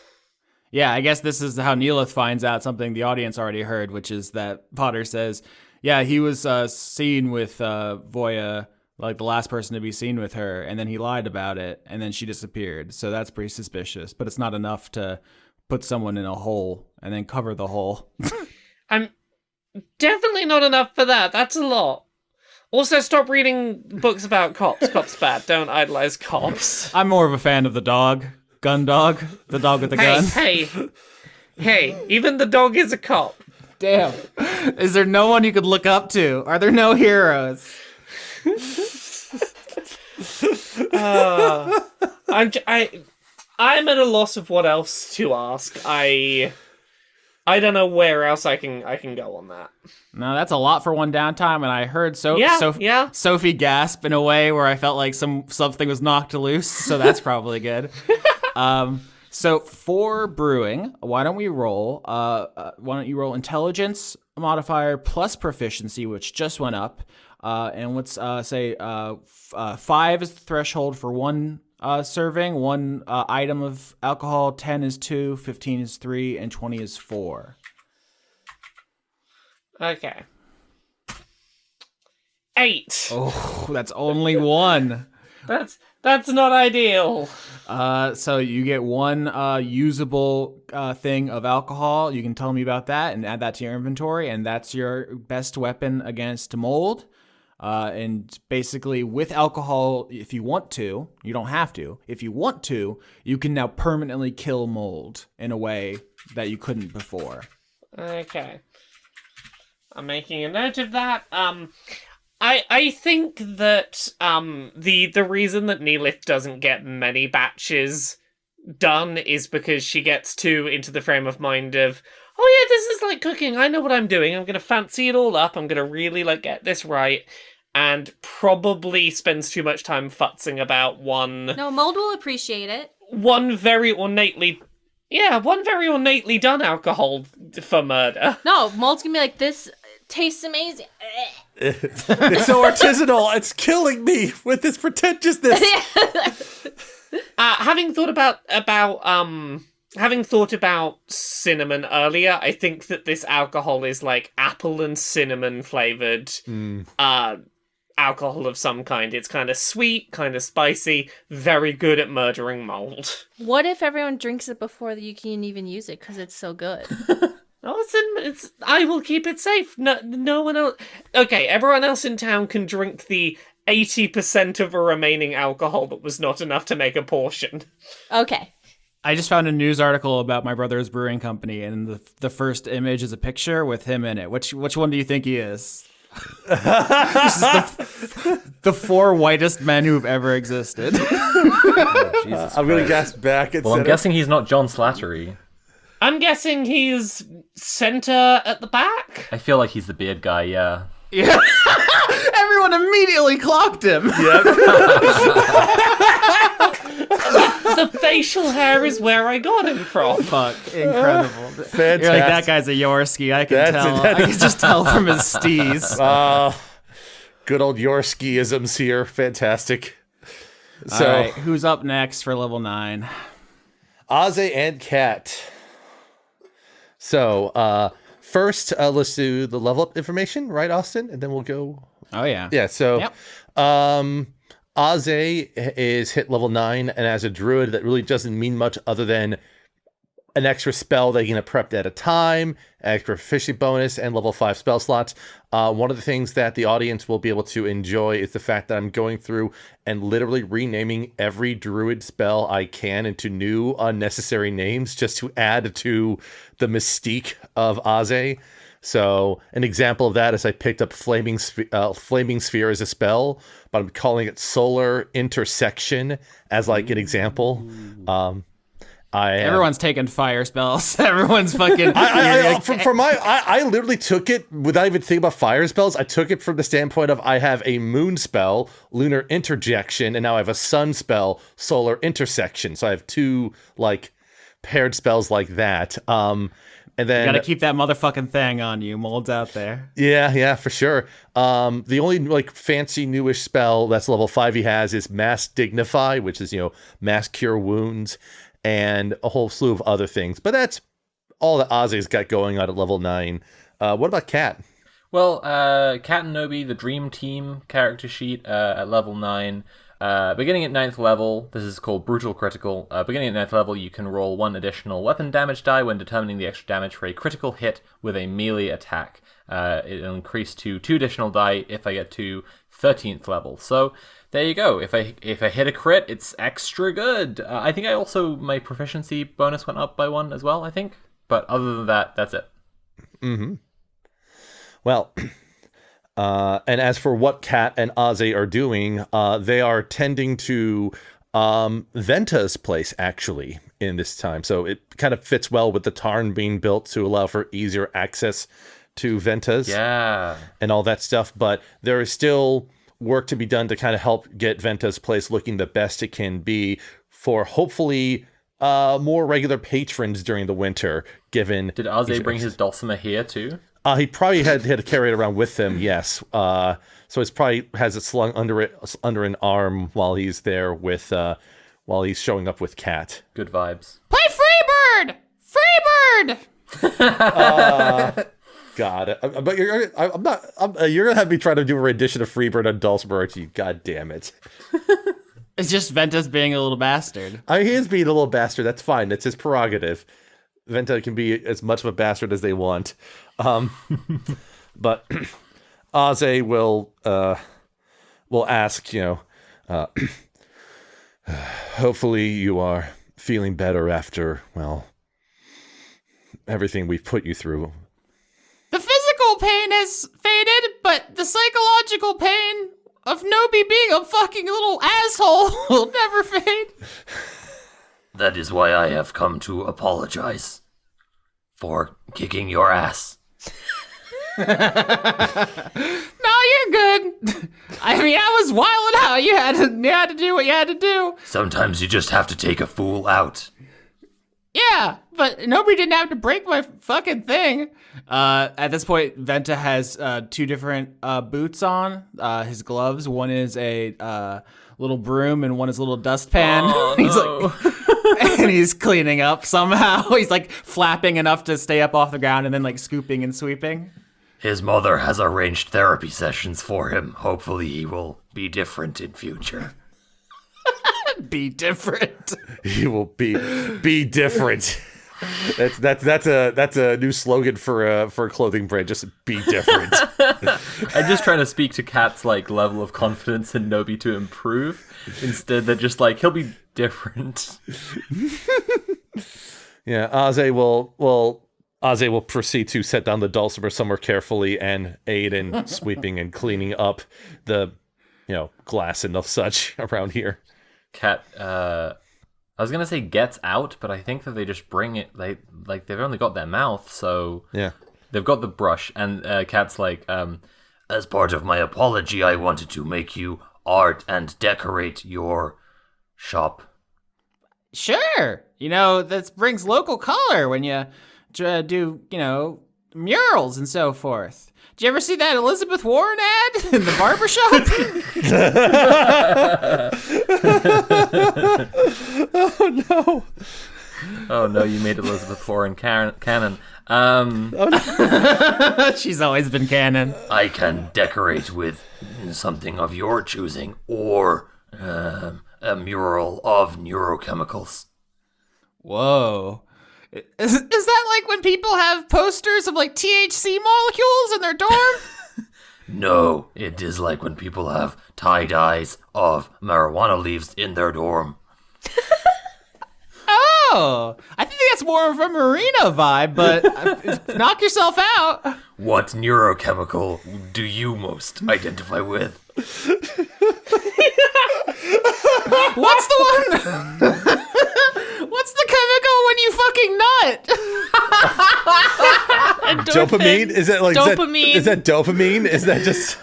Yeah, I guess this is how Nileth finds out something the audience already heard, which is that Potter says, yeah, he was seen with Voya, like the last person to be seen with her, and then he lied about it, and then she disappeared. So that's pretty suspicious, but it's not enough to put someone in a hole and then cover the hole. I'm definitely not enough for that. That's a lot. Also, stop reading books about cops. Cops bad. Don't idolize cops. I'm more of a fan of the dog. Gun dog. The dog with the gun. Hey, even the dog is a cop. Damn. Is there no one you could look up to? Are there no heroes? I'm at a loss of what else to ask. I don't know where else I can go on that. No, that's a lot for one downtime, and I heard Yeah. Sophie gasp in a way where I felt like something was knocked loose, so that's probably good. So for brewing, why don't you roll intelligence modifier plus proficiency, which just went up, and let's say 5 is the threshold for one serving, one item of alcohol, 10 is 2, 15 is 3, and 20 is 4. Okay. 8. Oh, that's only 1. That's not ideal. So you get one usable thing of alcohol. You can tell me about that and add that to your inventory, and that's your best weapon against mold. And basically, with alcohol, if you want to, you don't have to. If you want to, you can now permanently kill mold in a way that you couldn't before. Okay. I'm making a note of that. I think that the reason that Neellith doesn't get many batches done is because she gets too into the frame of mind of, oh yeah, this is like cooking. I know what I'm doing. I'm gonna fancy it all up. I'm gonna really get this right, and probably spends too much time futzing about one. No, mold will appreciate it. One very ornately done alcohol for murder. No, mold's gonna be like, this tastes amazing. It's so artisanal. It's killing me with this pretentiousness. Having thought about cinnamon earlier, I think that this alcohol is like apple and cinnamon flavored alcohol of some kind. It's kind of sweet, kind of spicy, very good at murdering mold. What if everyone drinks it before you can even use it because it's so good? It's I will keep it safe. No one else. Okay, everyone else in town can drink the 80% of a remaining alcohol that was not enough to make a portion. Okay. I just found a news article about my brother's brewing company, and the first image is a picture with him in it. Which one do you think he is? This is the 4 whitest men who've ever existed. Oh, Jesus I'm going to Christ. guess back. Well, I'm guessing he's not John Slattery. I'm guessing he's center at the back. I feel like he's the beard guy, yeah. Yeah. Everyone immediately clocked him. The facial hair is where I got him from. Fuck, incredible. Fantastic. You're like, that guy's a Yorsky. I can tell. I can just tell from his steez. Good old Yorski-isms here. Fantastic. All right, who's up next for level 9? Aze and Kat. So, first, let's do the level up information, right, Austin? And then we'll go. Oh, yeah. Yeah, so Yep. Aze is hit level 9, and as a druid, that really doesn't mean much other than an extra spell that you can prep at a time, extra proficiency bonus, and level 5 spell slots. One of the things that the audience will be able to enjoy is the fact that I'm going through and literally renaming every druid spell I can into new unnecessary names just to add to the mystique of Aze. So an example of that is I picked up Flaming Sphere as a spell, but I'm calling it Solar Intersection as like an example. Everyone's taking fire spells. Everyone's fucking. I literally took it without even thinking about fire spells. I took it from the standpoint of I have a moon spell, Lunar Interjection, and now I have a sun spell, Solar Intersection. So I have 2 like paired spells like that. And then You gotta keep that motherfucking thing on you. Mold's out there. Yeah, for sure. The only like fancy newish spell that's level 5 he has is Mass Dignify, which is, Mass Cure Wounds, and a whole slew of other things. But that's all that Ozzy's got going on at level 9. What about Kat? Well, Kat and Nobi, the Dream Team character sheet at level 9. Beginning at 9th level, this is called Brutal Critical. Beginning at 9th level, you can roll 1 additional weapon damage die when determining the extra damage for a critical hit with a melee attack. It'll increase to 2 additional die if I get to 13th level. So there you go. If I hit a crit, it's extra good. I think my proficiency bonus went up by 1 as well, I think. But other than that, that's it. Mm-hmm. Well, And as for what Kat and Aze are doing, they are tending to Venta's place, actually, in this time. So it kind of fits well with the tarn being built to allow for easier access to Venta's. Yeah. And all that stuff. But there is still work to be done to kind of help get Venta's place looking the best it can be for hopefully more regular patrons during the winter, given... Did Aze bring his dulcimer here too? He probably had to carry it around with him, yes. So it's probably has it slung under an arm while he's there with while he's showing up with Kat. Good vibes. Play Freebird! Freebird! God, but I'm not. You're gonna have me try to do a rendition of Freebird on Dulcimer, aren't you? God damn it! It's just Venta's being a little bastard. He is being a little bastard. That's fine. That's his prerogative. Venta can be as much of a bastard as they want. But Aze will ask, hopefully you are feeling better after, well, everything we've put you through. The physical pain has faded, but the psychological pain of Nobi being a fucking little asshole will never fade. That is why I have come to apologize for kicking your ass. No, you're good. I mean, I was wilding out. You had to do what you had to do. Sometimes you just have to take a fool out. Yeah, but nobody didn't have to break my fucking thing. At this point, Venta has two different boots on. His gloves. One is a little broom, and one is a little dustpan. Oh, He's no. and he's cleaning up somehow. He's like flapping enough to stay up off the ground, and then like scooping and sweeping. His mother has arranged therapy sessions for him. Hopefully he will be different in future. Be different. He will be different. That's a new slogan for a clothing brand. Just be different. I'm just trying to speak to Kat's like level of confidence in Nobi to improve. Instead, they're just like, he'll be different. Yeah, Aze will proceed to set down the dulcimer somewhere carefully and aid in sweeping and cleaning up the glass and such around here. Kat, I was gonna say gets out, but I think that they just bring it. They've only got their mouth, so Yeah. they've got the brush. And Kat's like, As part of my apology, I wanted to make you art and decorate your shop. Sure. That brings local color when you do, murals and so forth. Did you ever see that Elizabeth Warren ad in the barbershop? oh no, you made Elizabeth Warren canon. She's always been canon. I can decorate with something of your choosing, or a mural of neurochemicals. Whoa. Is that like when people have posters of like THC molecules in their dorm? No, it is like when people have tie-dyes of marijuana leaves in their dorm. Oh, I think that's more of a Marina vibe, but knock yourself out. What neurochemical do you most identify with? What's the one? What's the chemical when you fucking nut? Dopamine? Is that like Dopamine. Is that dopamine? Is that just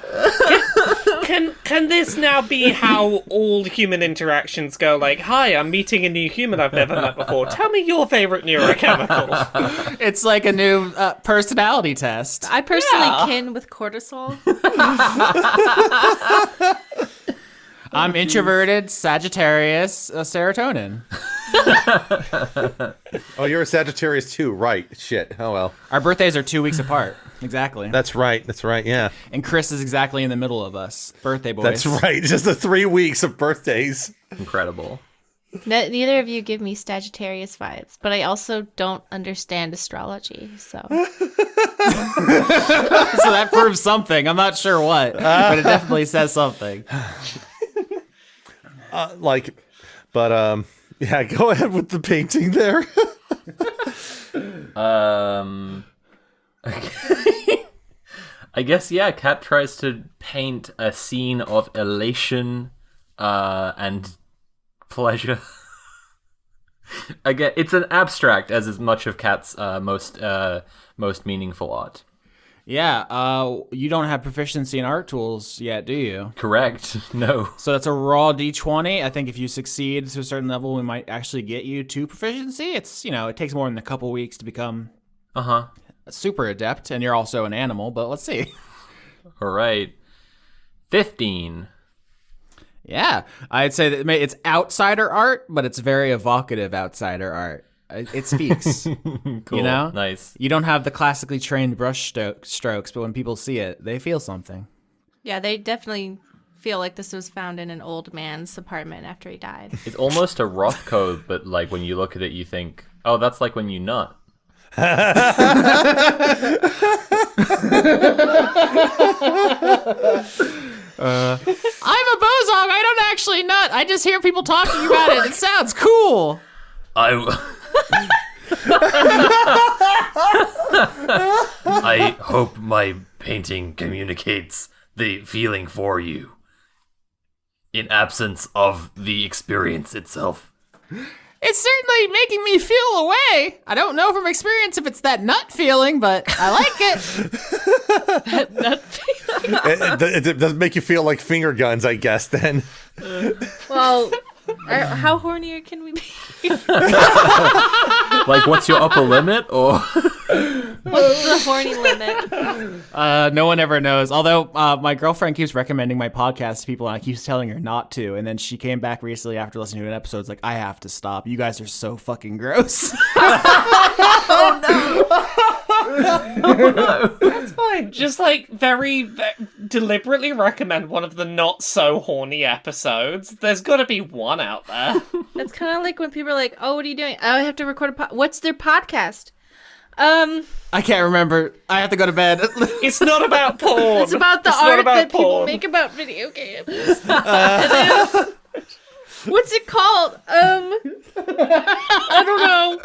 Can this now be how all human interactions go? Like, hi, I'm meeting a new human I've never met before. Tell me your favorite neurochemical. It's like a new personality test. I personally kin with cortisol. I'm introverted, Sagittarius, serotonin. Oh, you're a Sagittarius too, right? Shit. Oh well. Our birthdays are 2 weeks apart. Exactly. That's right. Yeah. And Chris is exactly in the middle of us. Birthday boys. That's right. Just the 3 weeks of birthdays. incredible. Neither of you give me Sagittarius vibes, but I also don't understand astrology, so. So that proves something. I'm not sure what, but it definitely says something. Yeah, go ahead with the painting there. Okay. I guess, yeah, Kat tries to paint a scene of elation and pleasure. Again, it's an abstract as much of Kat's most meaningful art. Yeah, you don't have proficiency in art tools yet, do you? Correct. No. So that's a raw d20. I think if you succeed to a certain level, we might actually get you to proficiency. It's, it takes more than a couple weeks to become a super adept, and you're also an animal, but let's see. All right. 15. Yeah, I'd say that it's outsider art, but it's very evocative outsider art. It speaks. Cool. Nice. You don't have the classically trained brush strokes, but when people see it, they feel something. Yeah, they definitely feel like this was found in an old man's apartment after he died. It's almost a Roth code, but like when you look at it, you think, oh, that's like when you nut. I'm a bozog. I don't actually nut. I just hear people talking about it. It sounds cool. I hope my painting communicates the feeling for you in absence of the experience itself. It's certainly making me feel a way. I don't know from experience if it's that nut feeling, but I like it. That nut feeling. It doesn't make you feel like finger guns, I guess, then. Well, how horny can we be? Like, what's your upper limit, or? What's the horny limit? No one ever knows. Although my girlfriend keeps recommending my podcast to people, and I keep telling her not to. And then she came back recently after listening to an episode. It's like, I have to stop. You guys are so fucking gross. That's fine. Just like very deliberately recommend one of the not so horny episodes. There's got to be one out there. That's kind of like when people are like, "Oh, what are you doing? Oh, I have to record a what's their podcast?" I can't remember. I have to go to bed. It's not about porn. It's about the It's not art about that people porn. make about video games. It is. What's it called? I don't know.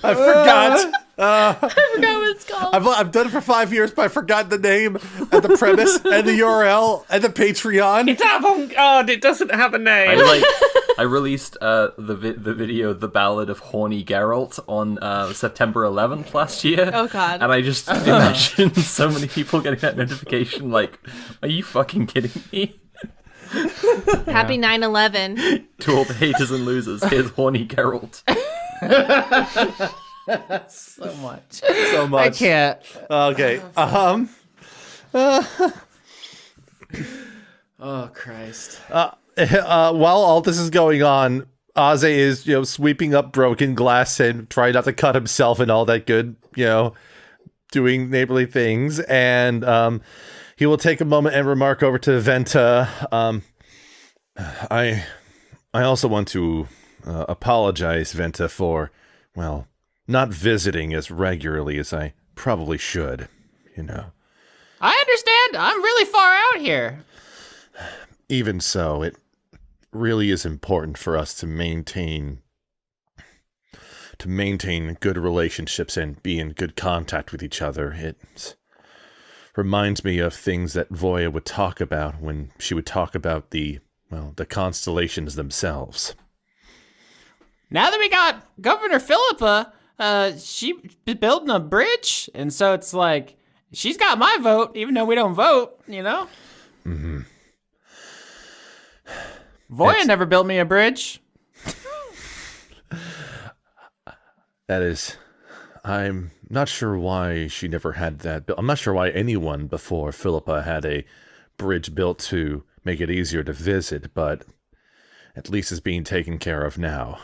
I forgot. I forgot what it's called. I've done it for 5 years, but I forgot the name and the premise and the URL and the Patreon. It's avant-garde. It doesn't have a name. I released the video "The Ballad of Horny Geralt" on September 11th last year. Oh God! And I just imagine so many people getting that notification. Like, are you fucking kidding me? Happy 9/11. To all the haters and losers, here's Horny Geralt. So much. So much. I can't. Okay. Oh, Christ. While all this is going on, Aze is, sweeping up broken glass and trying not to cut himself and all that good, doing neighborly things. And he will take a moment and remark over to Venta. I also want to apologize, Venta, for, not visiting as regularly as I probably should, I understand. I'm really far out here. Even so, it really is important for us to maintain good relationships and be in good contact with each other. It reminds me of things that Voya would talk about when she would talk about the constellations themselves. Now that we got Governor Philippa, she's building a bridge, and so it's like, she's got my vote, even though we don't vote, Mm-hmm. Voya never built me a bridge. That is, I'm not sure why she never had that. I'm not sure why anyone before Philippa had a bridge built to make it easier to visit, but at least it's being taken care of now.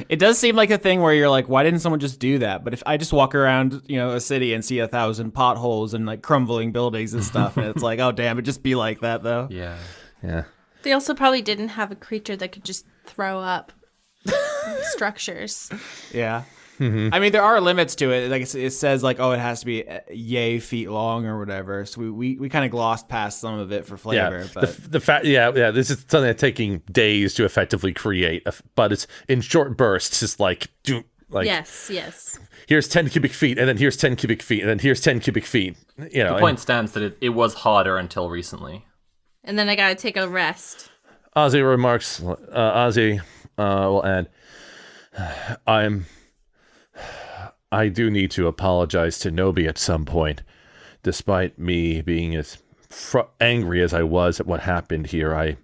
It does seem like a thing where you're like, why didn't someone just do that? But if I just walk around, a city and see 1,000 potholes and like crumbling buildings and stuff, and it's like, oh damn, it'd just be like that though. Yeah. They also probably didn't have a creature that could just throw up structures. Yeah. Mm-hmm. I mean, there are limits to it. Like it says, like, oh, it has to be yay feet long or whatever. So we kind of glossed past some of it for flavor. Yeah, but the fact, this is something that's taking days to effectively create, but it's in short bursts. Just like Like, yes. here's 10 cubic feet, and then here's 10 cubic feet, and then here's 10 cubic feet. You know, The point stands that it was harder until recently. And then I gotta take a rest. Ozzy remarks, Ozzy will add, I do need to apologize to Nobi at some point. Despite me being as angry as I was at what happened here, I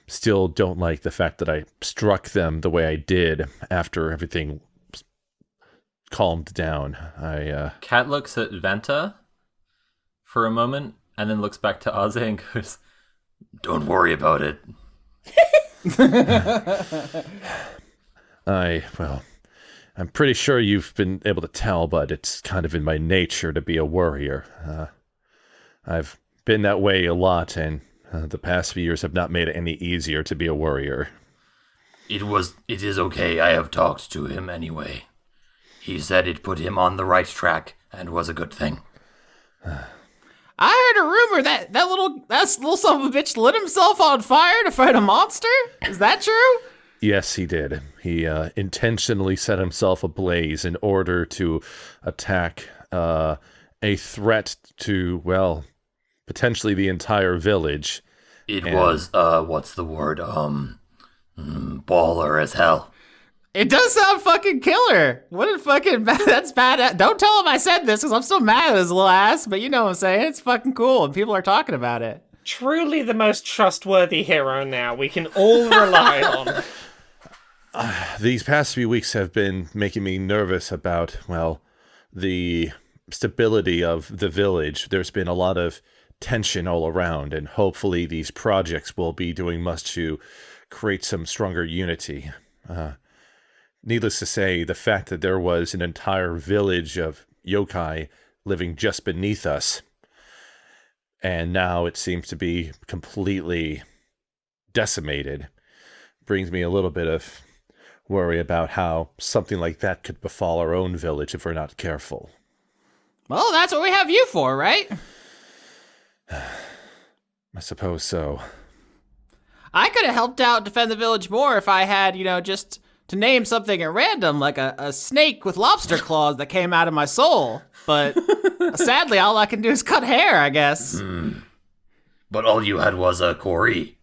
still don't like the fact that I struck them the way I did after everything calmed down. Cat looks at Venta for a moment and then looks back to Ozzy and goes, Don't worry about it. I'm pretty sure you've been able to tell, but it's kind of in my nature to be a worrier. I've been that way a lot, and the past few years have not made it any easier to be a worrier. It is okay. I have talked to him anyway. He said it put him on the right track and was a good thing. I heard a rumor that little son of a bitch lit himself on fire to fight a monster. Is that true? Yes, he did. He intentionally set himself ablaze in order to attack a threat to, well, potentially the entire village. It was, what's the word? Baller as hell. It does sound fucking killer. What a fucking that's bad. Don't tell him I said this because I'm still mad at his little ass. But you know what I'm saying. It's fucking cool, and people are talking about it. Truly the most trustworthy hero now. We can all rely on. These past few weeks have been making me nervous about, well, the stability of the village. There's been a lot of tension all around, and hopefully these projects will be doing much to create some stronger unity. Needless to say, the fact that there was an entire village of yokai living just beneath us, and now it seems to be completely decimated, brings me a little bit of worry about how something like that could befall our own village if we're not careful. Well, that's what we have you for, right? I suppose so. I could have helped out defend the village more if I had, just to name something at random, like a snake with lobster claws that came out of my soul. But sadly, all I can do is cut hair, I guess. But all you had was a quarry.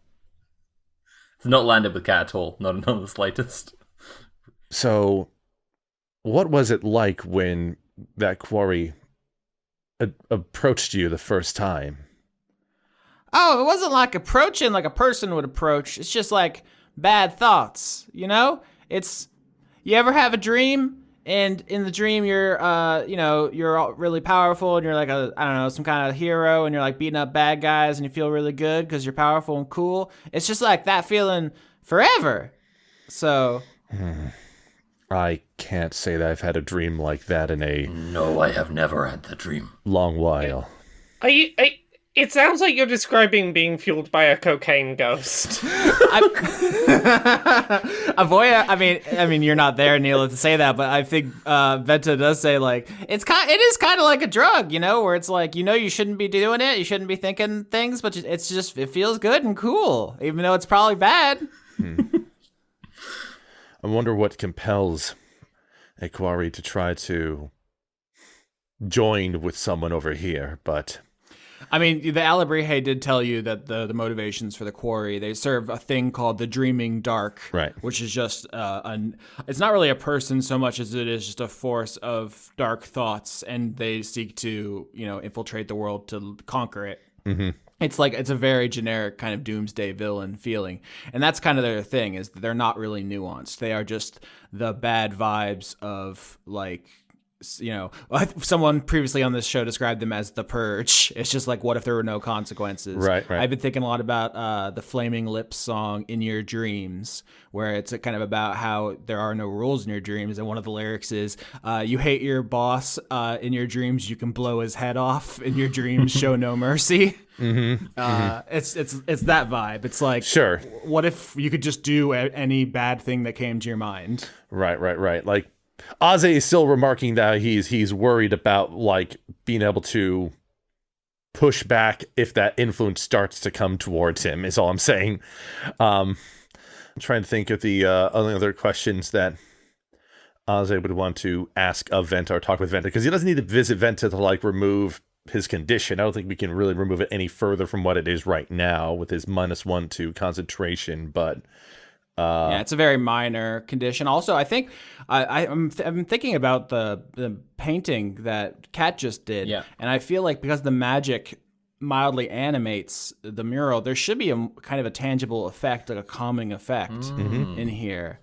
It's not landed with Cat at all, not the slightest. So, what was it like when that quarry approached you the first time? Oh, it wasn't like approaching like a person would approach. It's just like bad thoughts, It's, you ever have a dream, and in the dream you're, you're all really powerful, and you're like some kind of hero, and you're like beating up bad guys, and you feel really good because you're powerful and cool. It's just like that feeling forever. So... I can't say that I've had a dream like that in a... No, I have never had the dream. Long while. It sounds like you're describing being fueled by a cocaine ghost. Avoya, I mean, you're not there, Neil, to say that, but I think Venta does say like it is kind of like a drug, where it's like you shouldn't be doing it, you shouldn't be thinking things, but it feels good and cool, even though it's probably bad. I wonder what compels a quarry to try to join with someone over here, but... I mean, the Alabrihe did tell you that the motivations for the quarry, they serve a thing called the Dreaming Dark, right? Which is just it's not really a person so much as it is just a force of dark thoughts, and they seek to, infiltrate the world to conquer it. Mm-hmm. It's a very generic kind of doomsday villain feeling. And that's kind of their thing, is that they're not really nuanced. They are just the bad vibes of, like, someone previously on this show described them as the Purge. It's just like, what if there were no consequences? Right. I've been thinking a lot about the Flaming Lips song In Your Dreams, where it's kind of about how there are no rules in your dreams. And one of the lyrics is, you hate your boss, in your dreams you can blow his head off, in your dreams show no mercy. Mm-hmm. It's that vibe. It's like, sure, what if you could just do any bad thing that came to your mind? Right. Like, Aze is still remarking that he's worried about, like, being able to push back if that influence starts to come towards him, is all I'm saying. I'm trying to think of the only other questions that Aze would want to ask of Venta or talk with Venta, because he doesn't need to visit Venta to like remove his condition. I don't think we can really remove it any further from what it is right now with his -1 to concentration, but yeah, it's a very minor condition. Also, I think I'm thinking about the painting that Kat just did, and I feel like because the magic mildly animates the mural, there should be a kind of a tangible effect, like a calming effect in here.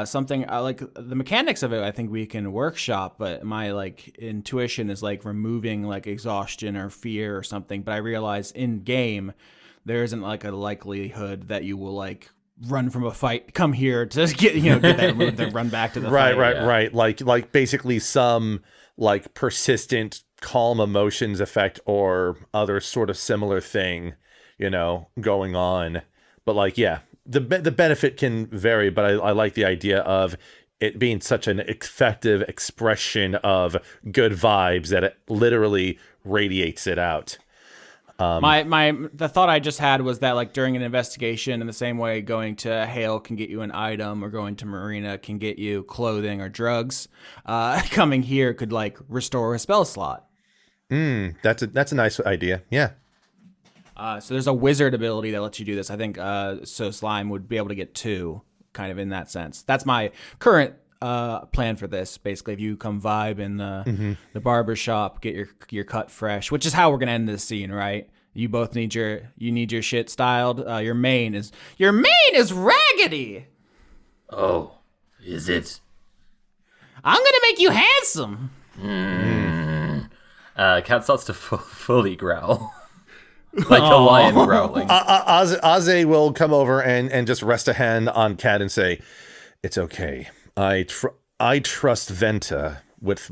Something like the mechanics of it, I think we can workshop, but my like intuition is like removing like exhaustion or fear or something. But I realize in game there isn't like a likelihood that you will like run from a fight, come here to get that removed, then run back to the fight. Right. Like basically some like persistent calm emotions effect or other sort of similar thing, going on. But like, yeah. The benefit can vary, but I like the idea of it being such an effective expression of good vibes that it literally radiates it out. The thought I just had was that like during an investigation, in the same way going to Hale can get you an item or going to Marina can get you clothing or drugs, coming here could like restore a spell slot. That's a nice idea. Yeah. So there's a wizard ability that lets you do this. I think so Slime would be able to get 2, kind of in that sense. That's my current plan for this. Basically, if you come vibe in the barber shop, get your cut fresh, which is how we're gonna end this scene, right? You both need your shit styled. Your mane is raggedy. Oh, is it? I'm gonna make you handsome. Cat starts to fully growl. Like a lion growling. Aze will come over and just rest a hand on Cat and say, "It's okay. I trust Venta with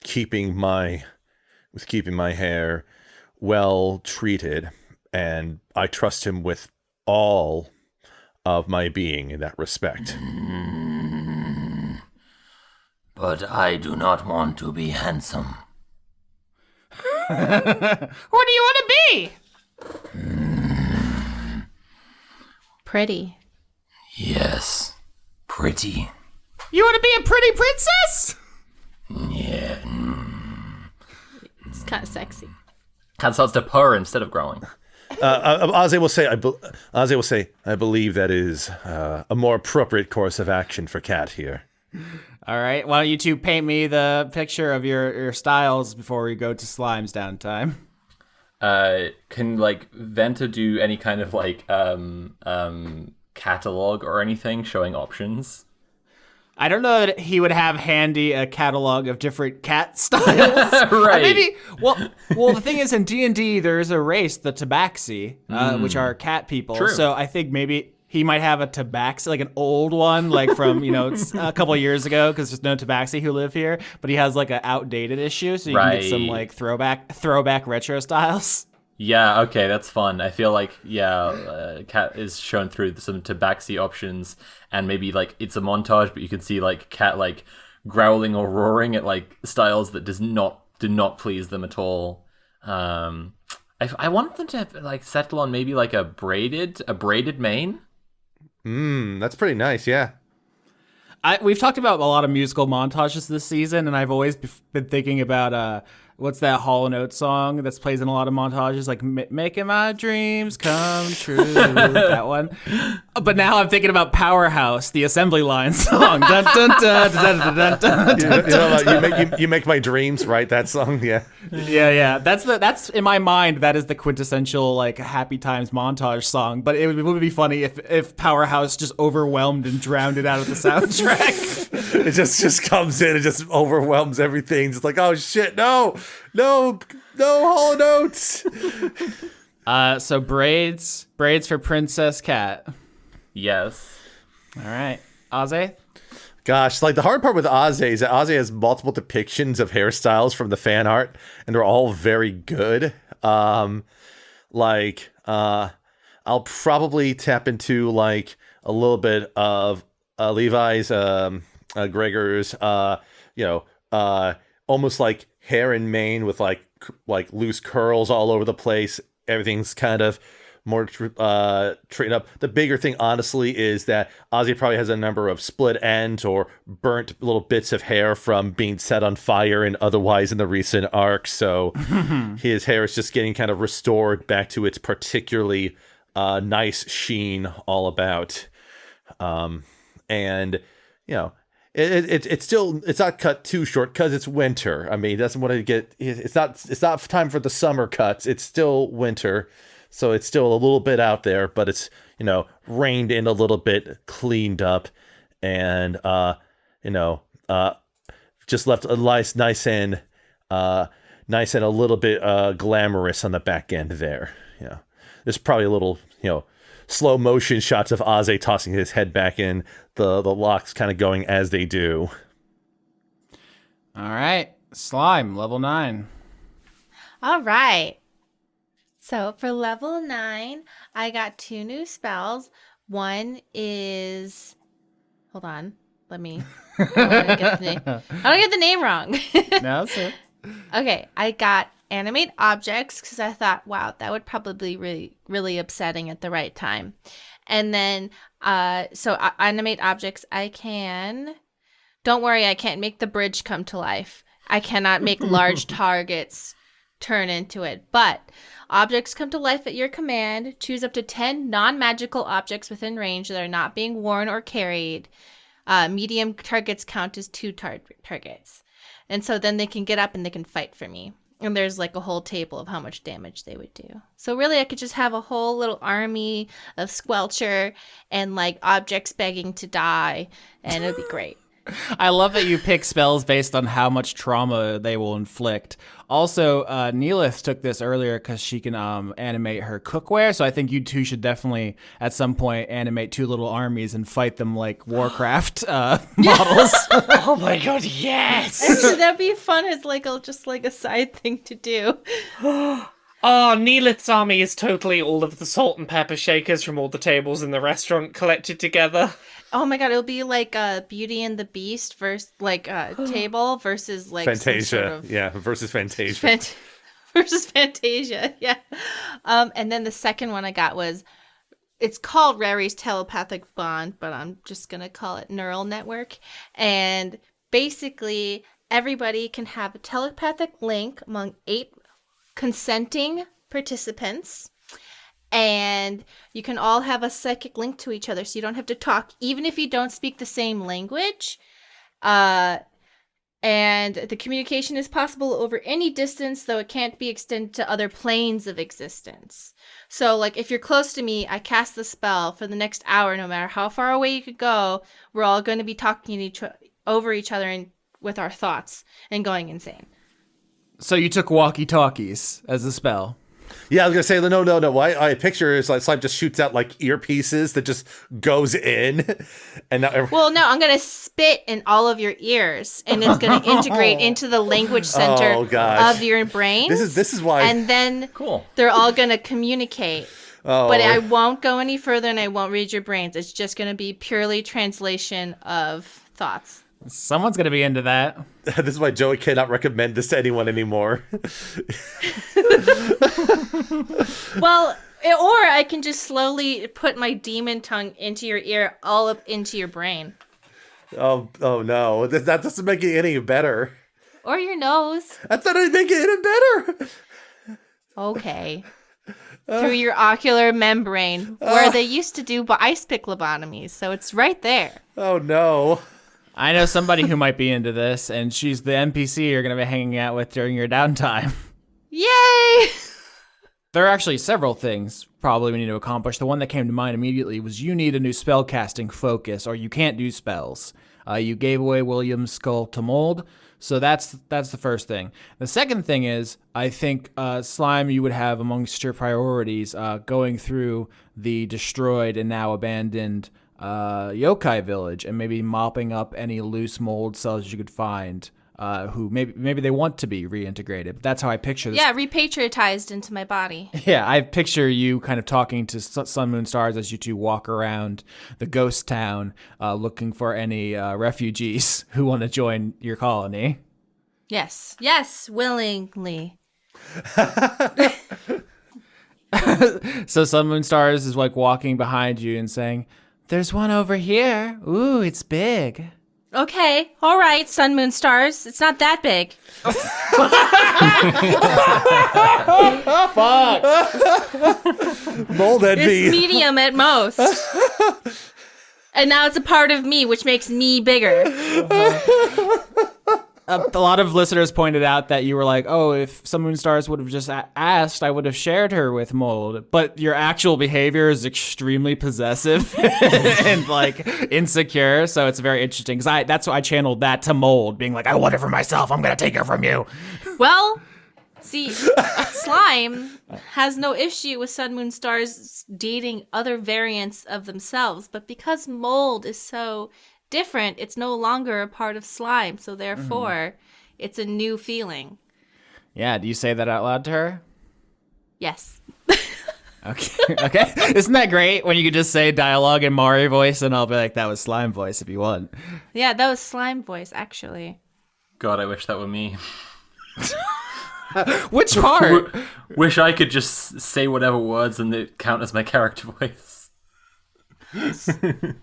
keeping my hair well treated, and I trust him with all of my being in that respect." But I do not want to be handsome. What do you want to be? Pretty. Yes, pretty. You want to be a pretty princess? Yeah. It's kind of sexy. Cat starts to purr instead of growling. Aze will say, "I believe that is a more appropriate course of action for Cat here." All right. Why don't you two paint me the picture of your styles before we go to Slime's downtime? Can like Venta do any kind of like catalog or anything showing options? I don't know that he would have handy a catalog of different cat styles. Right. Maybe. Well, the thing is, in D&D, there is a race, the Tabaxi, which are cat people. True. So I think maybe he might have a Tabaxi, like an old one, like from a couple of years ago, because there's no Tabaxi who live here. But he has like an outdated issue, so you can get some like throwback retro styles. Yeah, okay, that's fun. I feel like, Cat is shown through some Tabaxi options, and maybe, like, it's a montage, but you can see, like, Cat, like, growling or roaring at, like, styles that do not please them at all. I want them to, like, settle on maybe, like, a braided mane. That's pretty nice, yeah. We've talked about a lot of musical montages this season, and I've always been thinking about what's that Hall & Oates song that's plays in a lot of montages, like "Making My Dreams Come True." That one. But now I'm thinking about Powerhouse, the Assembly Line song. Dun, dun, dun, dun, dun, dun, dun, You make my dreams, right? That song, yeah. Yeah. That's in my mind. That is the quintessential like Happy Times montage song. But it would be funny if Powerhouse just overwhelmed and drowned it out of the soundtrack. It just comes in and just overwhelms everything. Just like, oh shit, no, Hall & Oates. So braids for Princess Cat. Yes. All right, Aze. Gosh, like the hard part with Aze is that Aze has multiple depictions of hairstyles from the fan art, and they're all very good. I'll probably tap into like a little bit of Levi's, Gregor's, almost like hair and mane with like loose curls all over the place. Everything's kind of train up. The bigger thing, honestly, is that Ozzy probably has a number of split ends or burnt little bits of hair from being set on fire and otherwise in the recent arc. So his hair is just getting kind of restored back to its particularly nice sheen all about. And you know, it's not cut too short because it's winter. I mean, it doesn't want to get. It's not time for the summer cuts. It's still winter, so it's still a little bit out there, but it's reined in a little bit, cleaned up, and just left a nice and a little bit glamorous on the back end there. Yeah, there's probably a little slow motion shots of Aze tossing his head back in, the locks kind of going as they do. All right, Slime, level 9. All right. So for level 9, I got 2 new spells. One is, hold on, let me. I don't get the name wrong. No, that's it. Okay, I got animate objects because I thought, wow, that would probably be really upsetting at the right time. And then, animate objects, I can. Don't worry, I can't make the bridge come to life. I cannot make large targets turn into it. But objects come to life at your command. Choose up to 10 non-magical objects within range that are not being worn or carried. Medium targets count as 2 targets. And so then they can get up and they can fight for me. And there's like a whole table of how much damage they would do. So really I could just have a whole little army of Squelcher and like objects begging to die. And it would be great. I love that you pick spells based on how much trauma they will inflict. Also, Neelith took this earlier because she can animate her cookware. So I think you two should definitely, at some point, animate 2 little armies and fight them like Warcraft models. Oh my god, yes! Actually, that'd be fun as just a side thing to do. Oh, Neelith's army is totally all of the salt and pepper shakers from all the tables in the restaurant collected together. Oh my god, it'll be like Beauty and the Beast versus table versus like Fantasia. Versus Fantasia. Versus Fantasia, yeah. And then the second one I got was, it's called Rary's Telepathic Bond, but I'm just gonna call it Neural Network. And basically, everybody can have a telepathic link among 8 consenting participants. And you can all have a psychic link to each other, so you don't have to talk, even if you don't speak the same language. And the communication is possible over any distance, though it can't be extended to other planes of existence. So, like, if you're close to me, I cast the spell for the next hour, no matter how far away you could go, we're all going to be talking over each other and with our thoughts and going insane. So you took walkie-talkies as a spell. Yeah, I was gonna say no. Why I picture is like Slime just shoots out like earpieces that just goes in, and now. Well, no, I'm gonna spit in all of your ears, and it's gonna integrate into the language center of your brain. This is why. And then Cool. They're all gonna communicate. Oh. But I won't go any further, and I won't read your brains. It's just gonna be purely translation of thoughts. Someone's going to be into that. This is why Joey cannot recommend this to anyone anymore. Well, or I can just slowly put my demon tongue into your ear, all up into your brain. Oh no. That doesn't make it any better. Or your nose. I thought it'd make it any better. Okay. Through your ocular membrane, where they used to do ice pick lobotomies, so it's right there. Oh no. I know somebody who might be into this, and she's the NPC you're going to be hanging out with during your downtime. Yay! There are actually several things probably we need to accomplish. The one that came to mind immediately was you need a new spellcasting focus, or you can't do spells. You gave away William's skull to mold, so that's the first thing. The second thing is, I think Slime, you would have amongst your priorities going through the destroyed and now abandoned yokai village and maybe mopping up any loose mold cells you could find who maybe they want to be reintegrated. But that's how I picture this. Yeah, repatriatized into my body. Yeah, I picture you kind of talking to Sun, Moon, Stars as you two walk around the ghost town looking for any refugees who want to join your colony. Yes, willingly. So Sun Moon Stars is like walking behind you and saying, "There's one over here. Ooh, it's big." Okay, all right, Sun, Moon, Stars. It's not that big. Mold envy. It's medium at most. And now it's a part of me, which makes me bigger. A lot of listeners pointed out that you were like, "Oh, if Sun Moon Stars would have just asked, I would have shared her with Mold." But your actual behavior is extremely possessive and like insecure. So it's very interesting because that's why I channeled that to Mold, being like, "I want it for myself. I'm gonna take her from you." Well, see, Slime has no issue with Sun, Moon, Stars dating other variants of themselves. But because Mold is so different, it's no longer a part of Slime, so therefore it's a new feeling. Yeah, do you say that out loud to her? Yes. Okay. Isn't that great when you could just say dialogue in Mari voice and I'll be like, "That was Slime voice," if you want. Yeah, that was Slime voice, actually. God, I wish that were me. Which part? Wish I could just say whatever words and it count as my character voice.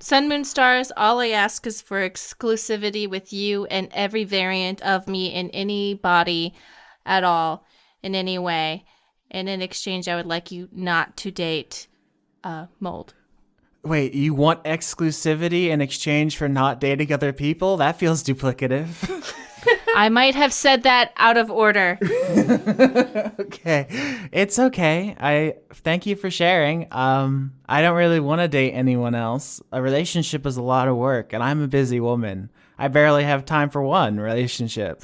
Sun, Moon, Stars, all I ask is for exclusivity with you and every variant of me in any body at all, in any way. And in exchange, I would like you not to date Mold. Wait, you want exclusivity in exchange for not dating other people? That feels duplicative. I might have said that out of order. Okay. It's okay. I thank you for sharing. I don't really want to date anyone else. A relationship is a lot of work, and I'm a busy woman. I barely have time for one relationship.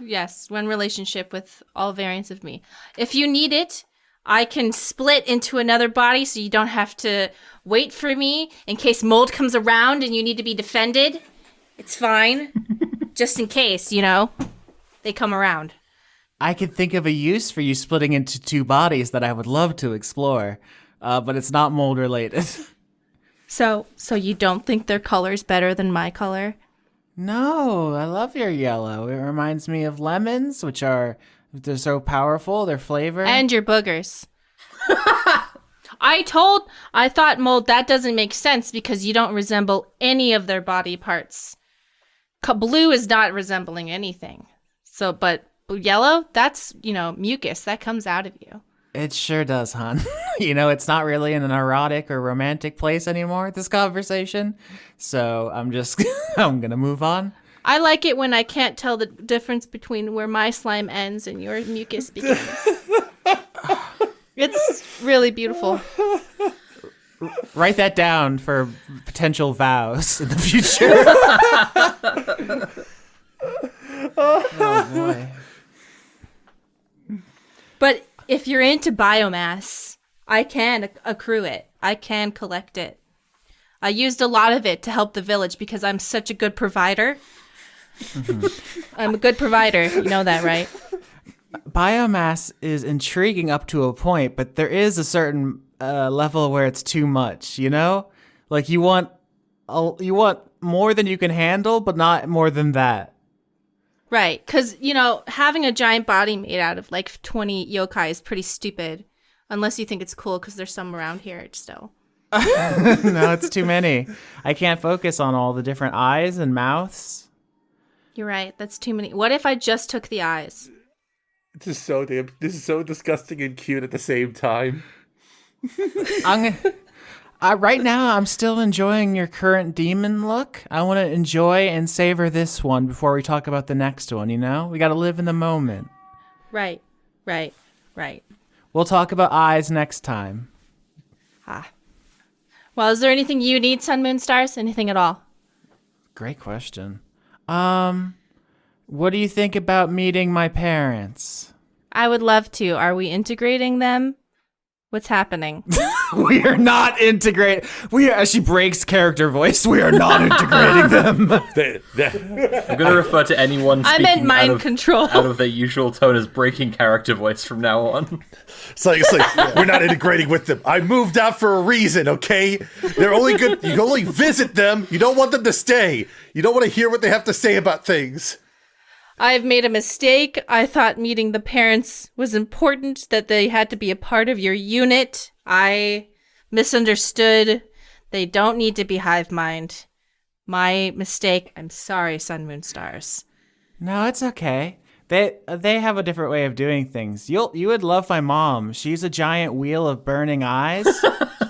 Yes, one relationship with all variants of me. If you need it, I can split into another body so you don't have to wait for me in case Mold comes around and you need to be defended. It's fine. Just in case, they come around. I could think of a use for you splitting into two bodies that I would love to explore, but it's not Mold related. So you don't think their color's better than my color? No, I love your yellow. It reminds me of lemons, they're so powerful, their flavor. And your boogers. I thought, Mold, that doesn't make sense because you don't resemble any of their body parts. Blue is not resembling anything. So, but yellow, that's, mucus that comes out of you. It sure does, hon. It's not really in an erotic or romantic place anymore, this conversation. So I'm going to move on. I like it when I can't tell the difference between where my slime ends and your mucus begins. It's really beautiful. Write that down for potential vows in the future. Oh, boy. But if you're into biomass, I can accrue it. I can collect it. I used a lot of it to help the village because I'm such a good provider. Mm-hmm. I'm a good provider. You know that, right? Biomass is intriguing up to a point, but there is a certain level where it's too much, Like you want more than you can handle, but not more than that. Right, because, having a giant body made out of, 20 yokai is pretty stupid. Unless you think it's cool because there's some around here still. No, it's too many. I can't focus on all the different eyes and mouths. You're right, that's too many. What if I just took the eyes? This is so disgusting and cute at the same time. Right now, I'm still enjoying your current demon look. I want to enjoy and savor this one before we talk about the next one, We got to live in the moment. Right. We'll talk about eyes next time. Well, is there anything you need, Sun, Moon, Stars? Anything at all? Great question. What do you think about meeting my parents? I would love to. Are we integrating them? What's happening? We are not integrating. As she breaks character voice, we are not integrating them. I'm going to refer to anyone I speaking meant mind control. out of their usual tone as breaking character voice from now on. It's like we're not integrating with them. I moved out for a reason, okay? They're only good. You can only visit them. You don't want them to stay. You don't want to hear what they have to say about things. I've made a mistake. I thought meeting the parents was important, that they had to be a part of your unit. I misunderstood. They don't need to be hive mind. My mistake. I'm sorry, Sun, Moon, Stars. No, it's okay. They have a different way of doing things. You would love my mom. She's a giant wheel of burning eyes,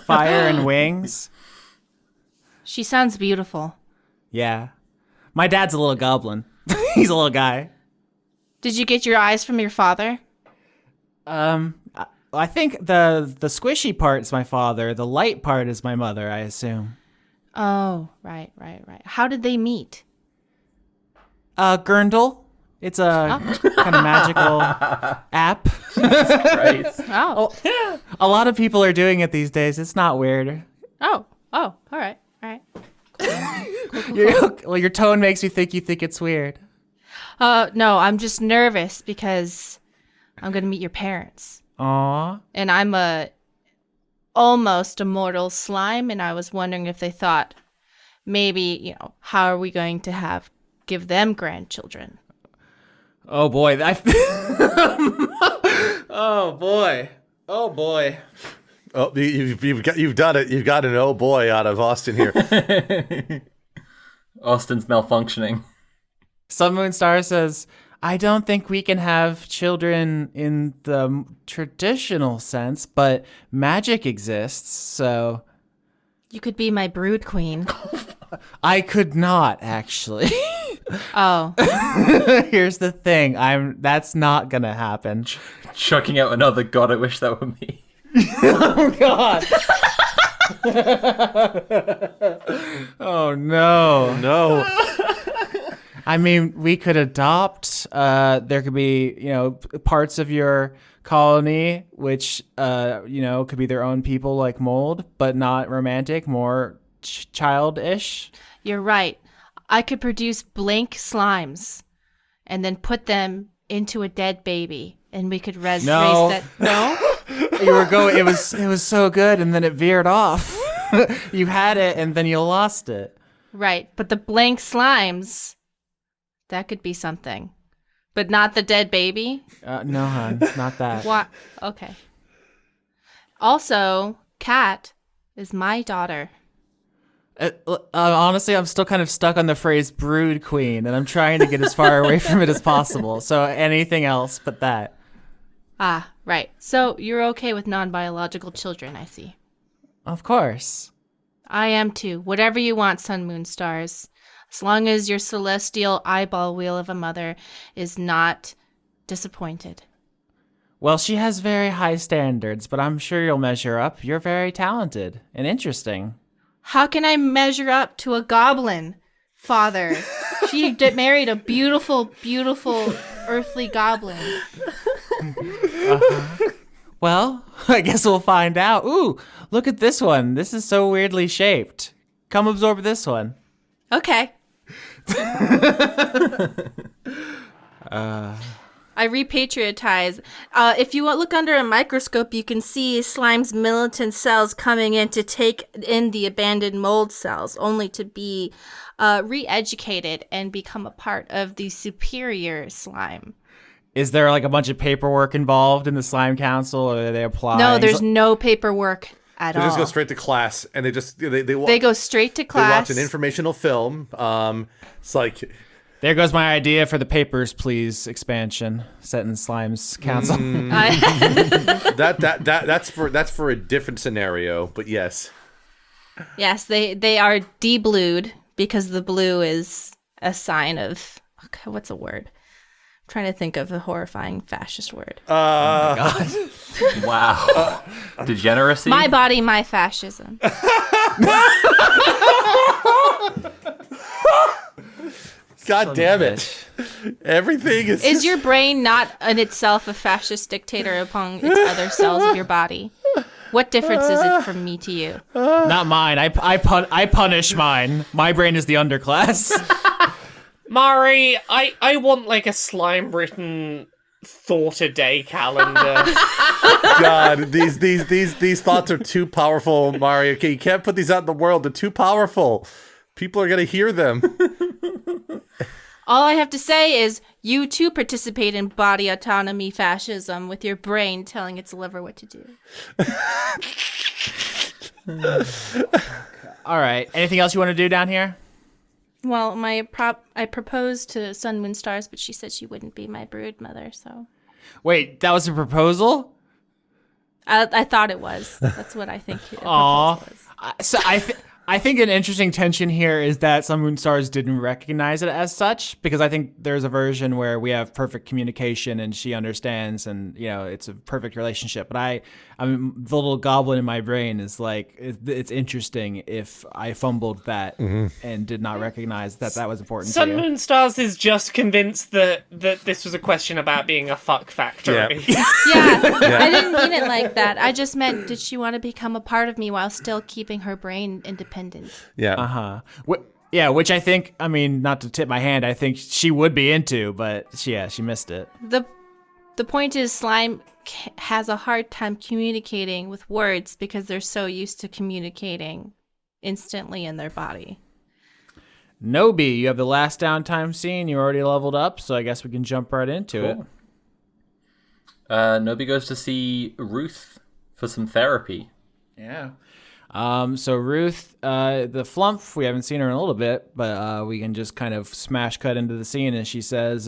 fire and wings. She sounds beautiful. Yeah. My dad's a little goblin. He's a little guy. Did you get your eyes from your father? I think the squishy part's my father. The light part is my mother, I assume. Oh, right. How did they meet? Grendel. It's a kind of magical app. Right. Oh. A lot of people are doing it these days. It's not weird. Oh, all right. Your tone makes me think you think it's weird. No, I'm just nervous because I'm going to meet your parents. Aw. And I'm a almost immortal slime, and I was wondering if they thought maybe, how are we going to give them grandchildren? Oh boy. Oh boy. Oh, you've done it. You've got an oh boy out of Austin here. Austin's malfunctioning. Sun Moon Star says, I don't think we can have children in the traditional sense, but magic exists, so... You could be my brood queen. I could not, actually. Oh. Here's the thing. That's not gonna happen. Chucking out another god, I wish that were me. Oh, God. Oh, no. No. I mean, we could adopt. There could be, parts of your colony which, could be their own people like mold, but not romantic, more childish. You're right. I could produce blank slimes and then put them into a dead baby, and we could raise that. No? You were going. It was so good, and then it veered off. You had it, and then you lost it. Right, but the blank slimes, that could be something, but not the dead baby. No, hon, not that. What? Okay. Also, Kat is my daughter. Honestly, I'm still kind of stuck on the phrase brood queen, and I'm trying to get as far away from it as possible. So anything else but that. Ah, right. So you're okay with non-biological children, I see. Of course. I am too. Whatever you want, Sun, Moon, Stars. As long as your celestial eyeball wheel of a mother is not disappointed. Well, she has very high standards, but I'm sure you'll measure up. You're very talented and interesting. How can I measure up to a goblin, father? She married a beautiful, beautiful earthly goblin. Well, I guess we'll find out. Ooh, look at this one. This is so weirdly shaped. Come absorb this one. Okay. I repatriotize. If you look under a microscope, you can see Slime's militant cells coming in to take in the abandoned mold cells, only to be re-educated and become a part of the superior slime. Is there like a bunch of paperwork involved in the slime council, or are they applying? No, there's no paperwork at They all. just go straight to class, and they go straight to class. They watch an informational film. It's like... There goes my idea for the Papers, Please expansion set in Slime's council. That's for a different scenario, but yes. Yes, they are de-blued because the blue is a sign of... Okay, what's a word? I'm trying to think of a horrifying fascist word. Oh my God. Wow. Degeneracy? My body, my fascism. God damn it. Everything is... Is your brain not in itself a fascist dictator upon its other cells of your body? What difference is it from me to you? Not mine. I punish mine. My brain is the underclass. Mari, I want like a slime written thought a day calendar. God, these thoughts are too powerful, Mari. Okay, you can't put these out in the world. They're too powerful. People are gonna hear them. All I have to say is You too participate in body autonomy fascism with your brain telling its liver what to do. All right. Anything else you want to do down here? Well, I proposed to Sun, Moon, Stars, but she said she wouldn't be my brood mother, so... Wait, that was a proposal? I thought it was. That's what I think a Aw. proposal was. So I think an interesting tension here is that some Moon Stars didn't recognize it as such, because I think there's a version where we have perfect communication and she understands and, you know, it's a perfect relationship. But I mean, the little goblin in my brain is like, it's interesting if I fumbled that and did not recognize that was important to Sun, you. Moon, Stars is just convinced that this was a question about being a fuck factory. Yeah. Yeah, I didn't mean it like that. I just meant, did she want to become a part of me while still keeping her brain independent? Yeah. Uh-huh. Yeah, which I think, I mean, not to tip my hand, I think she would be into, but she missed it. The point is, slime has a hard time communicating with words because they're so used to communicating instantly in their body. Nobi, you have the last downtime scene. You already leveled up, so I guess we can jump right into it. Nobi goes to see Ruth for some therapy. Yeah. So Ruth, the flump, we haven't seen her in a little bit, but we can just kind of smash cut into the scene, and she says,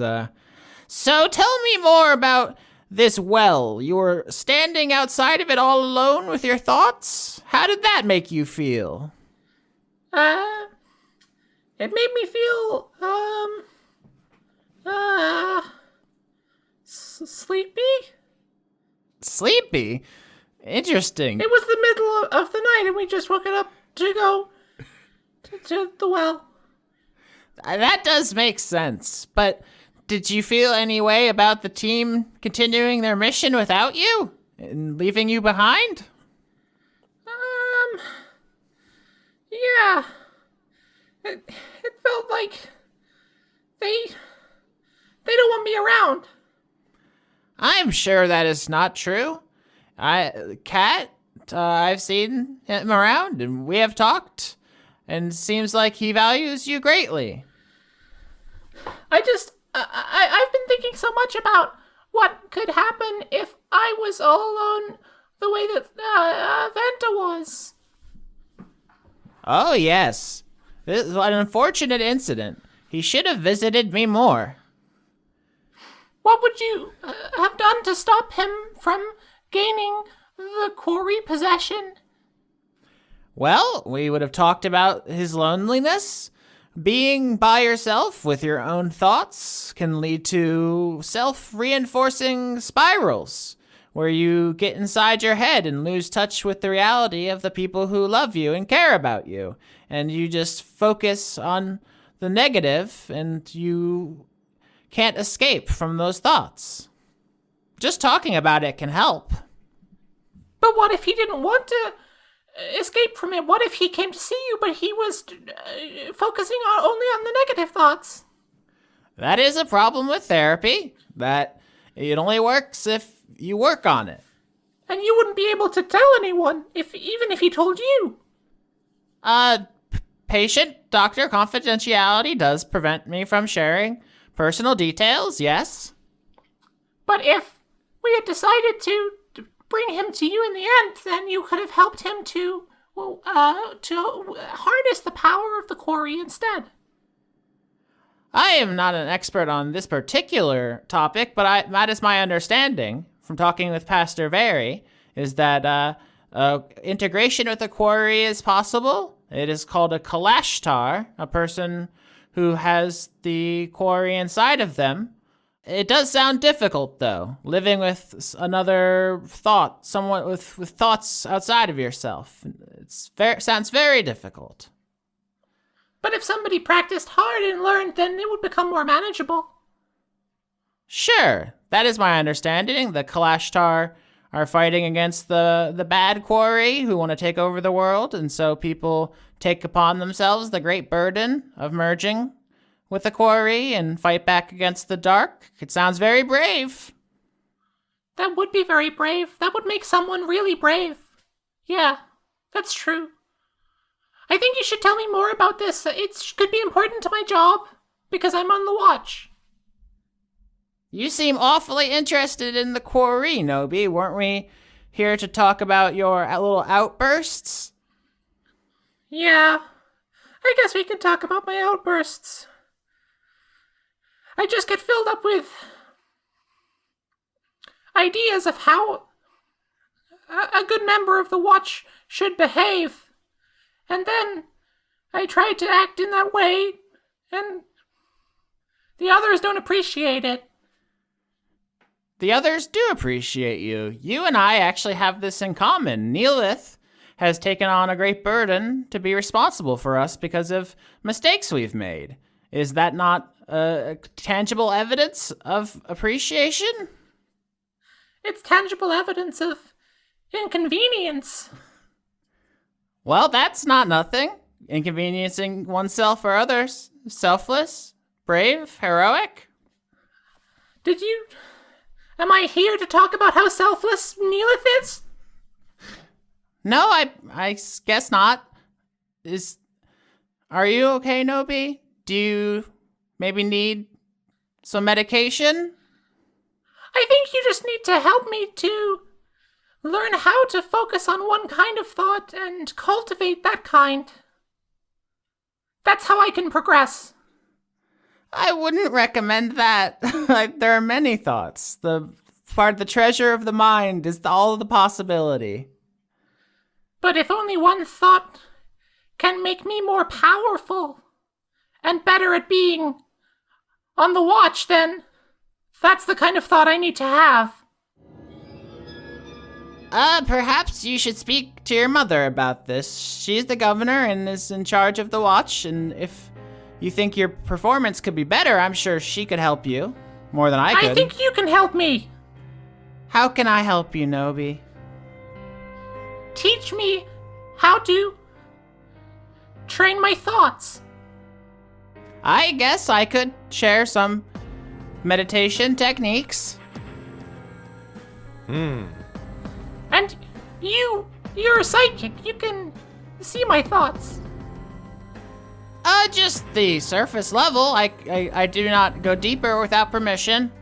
"So tell me more about this well. You were standing outside of it all alone with your thoughts? How did that make you feel?" It made me feel, sleepy? Sleepy? Interesting. It was the middle of the night and we just woke it up to go to the well. That does make sense, but did you feel any way about the team continuing their mission without you? And leaving you behind? Yeah. It felt like they don't want me around. I'm sure that is not true. Cat, I've seen him around and we have talked, and it seems like he values you greatly. I've been thinking so much about what could happen if I was all alone the way that Venta was. Oh, yes. This is an unfortunate incident. He should have visited me more. What would you have done to stop him from gaining the quarry possession? Well, we would have talked about his loneliness. Being by yourself with your own thoughts can lead to self-reinforcing spirals, where you get inside your head and lose touch with the reality of the people who love you and care about you. And you just focus on the negative, and you can't escape from those thoughts. Just talking about it can help. But what if he didn't want to escape from it? What if he came to see you, but he was focusing only on the negative thoughts? That is a problem with therapy, that it only works if you work on it. And you wouldn't be able to tell anyone, even if he told you. Patient-doctor confidentiality does prevent me from sharing personal details, yes. But if we had decided to bring him to you in the end, then you could have helped him to harness the power of the quarry instead. I am not an expert on this particular topic, but that is my understanding from talking with Pastor Very, is that integration with the quarry is possible. It is called a kalashtar, a person who has the quarry inside of them. It does sound difficult, though, living with another thought, someone with thoughts outside of yourself. Sounds very difficult. But if somebody practiced hard and learned, then it would become more manageable. Sure, that is my understanding. The kalashtar are fighting against the bad quarry who want to take over the world, and so people take upon themselves the great burden of merging with the quarry and fight back against the dark. It sounds very brave. That would be very brave. That would make someone really brave. Yeah, that's true. I think you should tell me more about this. It could be important to my job, because I'm on the watch. You seem awfully interested in the quarry, Nobi. Weren't we here to talk about your little outbursts? Yeah, I guess we can talk about my outbursts. I just get filled up with ideas of how a good member of the Watch should behave. And then I try to act in that way, and the others don't appreciate it. The others do appreciate you. You and I actually have this in common. Neelith has taken on a great burden to be responsible for us because of mistakes we've made. Is that not tangible evidence of appreciation? It's tangible evidence of inconvenience. Well, that's not nothing. Inconveniencing oneself or others. Selfless, brave, heroic. Am I here to talk about how selfless Neelith is? No, I guess not. Are you okay, Nobi? Do you maybe need some medication? I think you just need to help me to learn how to focus on one kind of thought and cultivate that kind. That's how I can progress. I wouldn't recommend that. There are many thoughts. The treasure of the mind is all of the possibility. But if only one thought can make me more powerful and better at being on the watch, then that's the kind of thought I need to have. Perhaps you should speak to your mother about this. She's the governor and is in charge of the watch, and if you think your performance could be better, I'm sure she could help you. More than I could. I think you can help me. How can I help you, Nobi? Teach me how to train my thoughts. I guess I could share some meditation techniques. And you're a psychic. You can see my thoughts. Just the surface level. I do not go deeper without permission.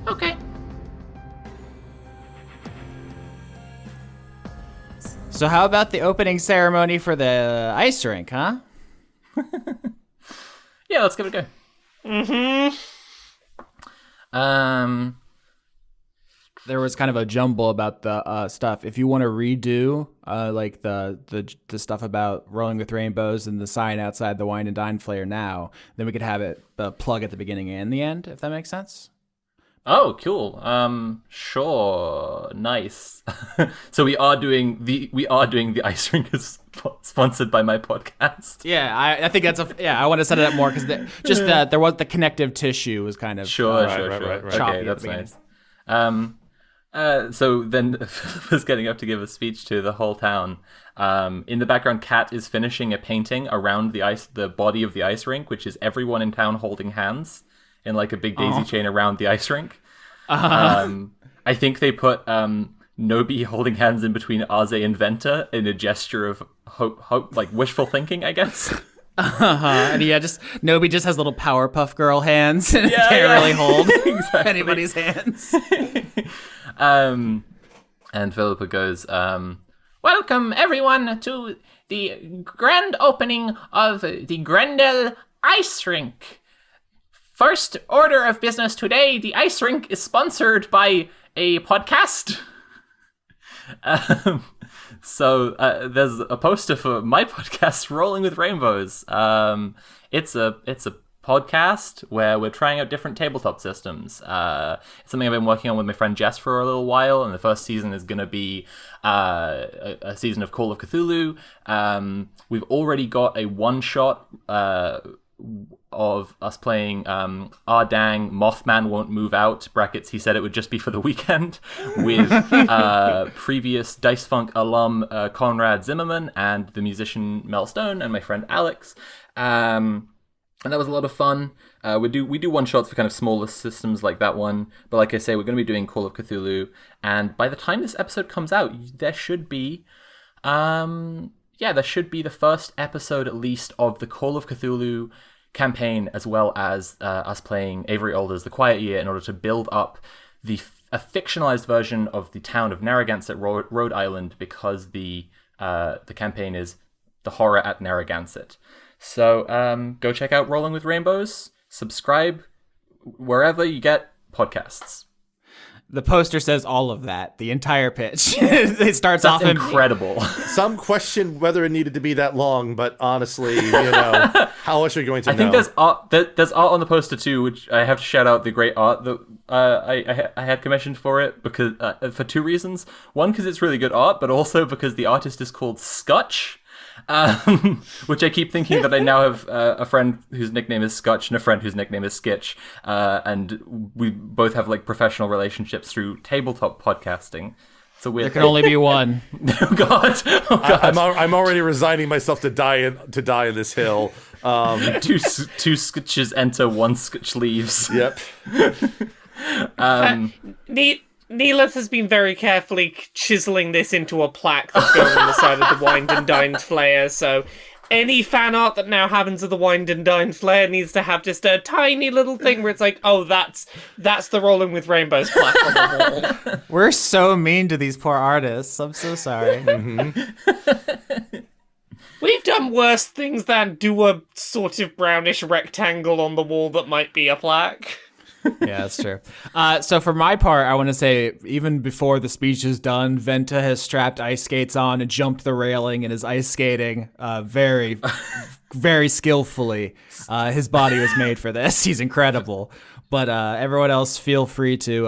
Okay. So how about the opening ceremony for the ice rink, huh? Yeah, let's give it a go. There was kind of a jumble about the stuff. If you want to redo like the stuff about rolling with rainbows and the sign outside the wine and dine flare now, then we could have it plug at the beginning and the end, if that makes sense. Oh, cool. Sure. Nice. So we are doing the ice rink is sponsored by my podcast. Yeah, I think that's I want to set it up more because there was the connective tissue was kind of Sure. right. Okay, that's nice. So then Philip is getting up to give a speech to the whole town. In the background, Kat is finishing a painting around the body of the ice rink, which is everyone in town holding hands in like a big daisy chain around the ice rink. I think they put Nobi holding hands in between Aze and Venta in a gesture of hope, like wishful thinking, I guess. And Nobi just has little Powerpuff Girl hands and can't really hold anybody's hands. And Philippa goes, Welcome, everyone, to the grand opening of the Grendel ice rink. First order of business today, the ice rink is sponsored by a podcast. So there's a poster for my podcast, Rolling with Rainbows. It's a podcast where we're trying out different tabletop systems. It's something I've been working on with my friend Jess for a little while, and the first season is going to be a season of Call of Cthulhu. We've already got a one-shot of us playing Our Dang Mothman Won't Move Out, brackets, he said it would just be for the weekend, with previous Dice Funk alum Conrad Zimmerman and the musician Mel Stone and my friend Alex. And that was a lot of fun. We do one-shots for kind of smaller systems like that one, but like I say, we're going to be doing Call of Cthulhu, and by the time this episode comes out, there should be the first episode, at least, of the Call of Cthulhu campaign, as well as us playing Avery Alder's The Quiet Year, in order to build up a fictionalized version of the town of Narragansett, Rhode Island, because the campaign is the horror at Narragansett. So go check out Rolling with Rainbows. Subscribe wherever you get podcasts. The poster says all of that. The entire pitch. It starts That's off incredible. Some question whether it needed to be that long, but honestly, how much are you going to know? I think there's art on the poster too, which I have to shout out the great art that I had commissioned for it, because for two reasons. One, because it's really good art, but also because the artist is called Scotch. Which I keep thinking that I now have a friend whose nickname is Scotch and a friend whose nickname is Skitch, and we both have like professional relationships through tabletop podcasting. So there can only be one. Oh God! I'm already resigning myself to die in this hill. Two Skitches enter, one Skitch leaves. Yep. Nileth has been very carefully chiseling this into a plaque that's going on the side of the Wined and Dined Flayer, so any fan art that now happens of the Wined and Dined Flayer needs to have just a tiny little thing where it's like, oh, that's the Rolling with Rainbows plaque on the wall. We're so mean to these poor artists. I'm so sorry. We've done worse things than do a sort of brownish rectangle on the wall that might be a plaque. Yeah, that's true. So for my part, I want to say, even before the speech is done, Venta has strapped ice skates on and jumped the railing and is ice skating very, very skillfully. His body was made for this. He's incredible. But everyone else, feel free to,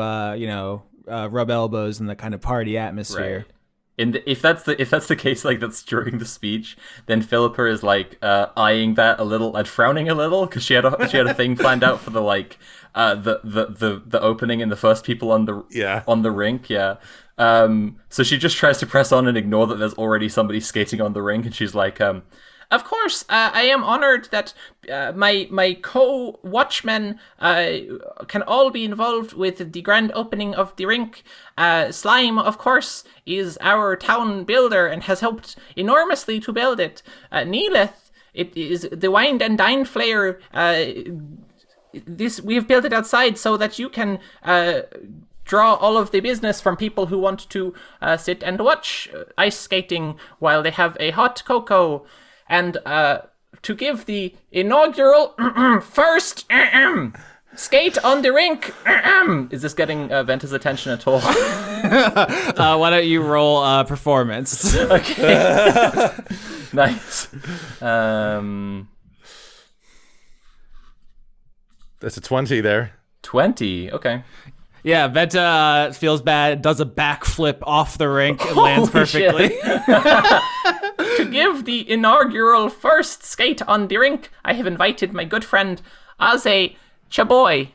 rub elbows in the kind of party atmosphere. Right. If that's the case, like that's during the speech, then Philippa is like eyeing that a little and frowning a little, because she had a thing planned out for the like the opening and the first people on the rink. Yeah. So she just tries to press on and ignore that there's already somebody skating on the rink, and she's like, Of course, I am honored that my co-watchmen can all be involved with the grand opening of the rink. Slime, of course, is our town builder and has helped enormously to build it. Neelith, it is the Wined and Dined Flayer. We have built it outside so that you can draw all of the business from people who want to sit and watch ice skating while they have a hot cocoa. And to give the inaugural first skate on the rink. is this getting Venta's attention at all? Why don't you roll performance? Okay. Nice. That's a 20 there. 20. Okay. Yeah, Venta feels bad, does a backflip off the rink, and lands perfectly. To give the inaugural first skate on the rink, I have invited my good friend Aze Chaboy.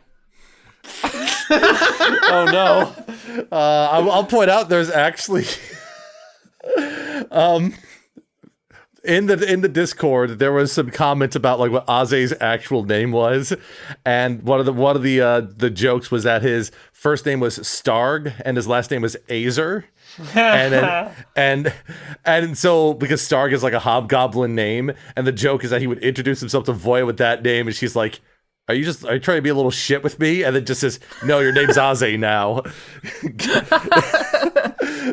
Oh no! I'll point out there's actually in the Discord there was some comments about like what Aze's actual name was, and one of the jokes was that his first name was Starg and his last name was Azer. and so because Starg is like a hobgoblin name, and the joke is that he would introduce himself to Voya with that name, and she's like, Are you trying to be a little shit with me? And then just says, no, your name's Aze now.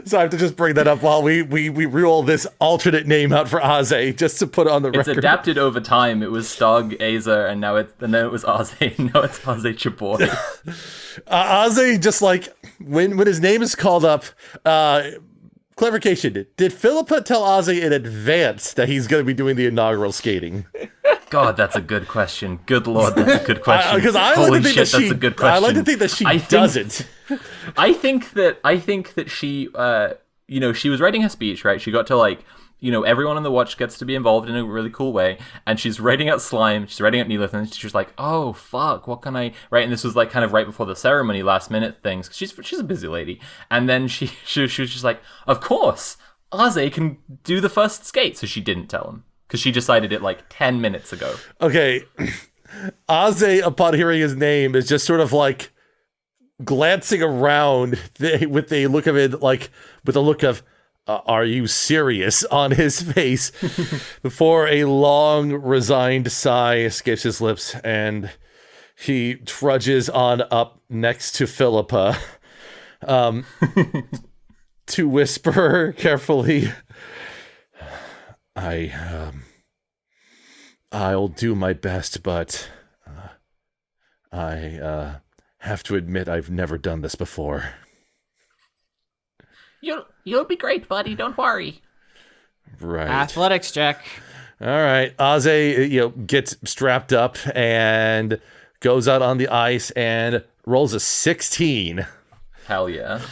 So I have to just bring that up while we roll this alternate name out for Aze, just to put it on the record. It's adapted over time. It was Stog, Azer, and then it was Aze. Now it's Aze Chaboy. Aze, just like, when his name is called up, clarification, did Philippa tell Aze in advance that he's going to be doing the inaugural skating? God, that's a good question. Good Lord, that's a good question. Because Holy shit, that's a good question. I like to think that she doesn't. I think that she, she was writing her speech, right? She got to like, everyone on the watch gets to be involved in a really cool way, and she's writing out Slime, she's writing out Neelith, and she's like, oh fuck, what can I write? And this was like kind of right before the ceremony, last minute things. She's a busy lady, and then she was just like, of course, Aze can do the first skate, so she didn't tell him. Because she decided it like 10 minutes ago. Okay. Aze, upon hearing his name, is just sort of like glancing around with a look of it, like with a look of, are you serious on his face before a long, resigned sigh escapes his lips, and he trudges on up next to Philippa to whisper carefully, I'll do my best, but I have to admit I've never done this before. You'll be great, buddy. Don't worry. Right. Athletics check. All right. Aze, gets strapped up and goes out on the ice and rolls a 16. Hell yeah.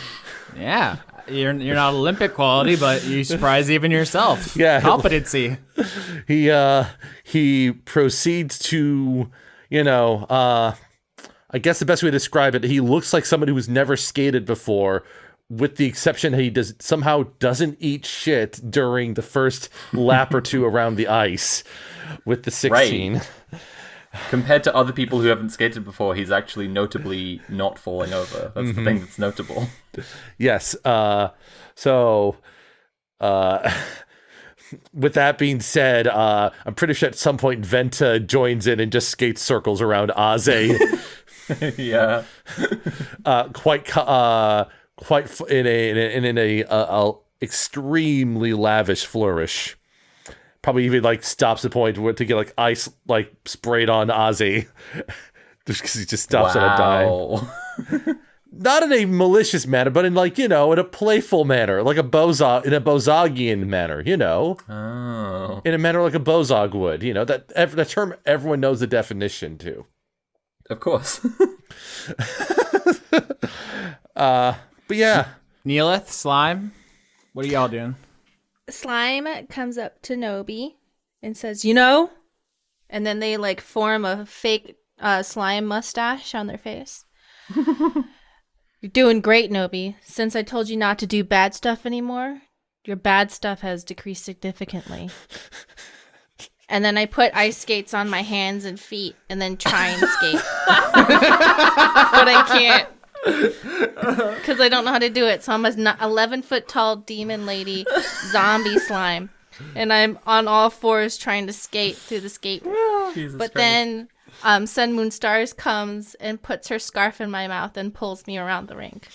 Yeah. You're not Olympic quality, but you surprise even yourself. Yeah. Competency. He proceeds to, I guess the best way to describe it, he looks like somebody who's never skated before, with the exception that he doesn't eat shit during the first lap or two around the ice with the 16. Right. Compared to other people who haven't skated before, he's actually notably not falling over. That's the thing that's notable. Yes. With that being said, I'm pretty sure at some point Venta joins in and just skates circles around Aze. Yeah. Quite in a extremely lavish flourish. Probably even stops at the point to get ice sprayed on Aze, just because he just stops on a dime. Not in a malicious manner, but in in a playful manner, like in a Bozogian manner, Oh. in a manner like a Bozog would, that term everyone knows the definition to. Of course. But yeah. Neelith, slime, what are y'all doing? Slime comes up to Nobi and says, and then they form a fake slime mustache on their face. You're doing great, Nobi. Since I told you not to do bad stuff anymore, your bad stuff has decreased significantly. And then I put ice skates on my hands and feet and then try and skate. But I can't. Because I don't know how to do it. So I'm a 11-foot tall demon lady zombie slime. And I'm on all fours trying to skate through the skate. But then Sun Moon Stars comes and puts her scarf in my mouth and pulls me around the rink.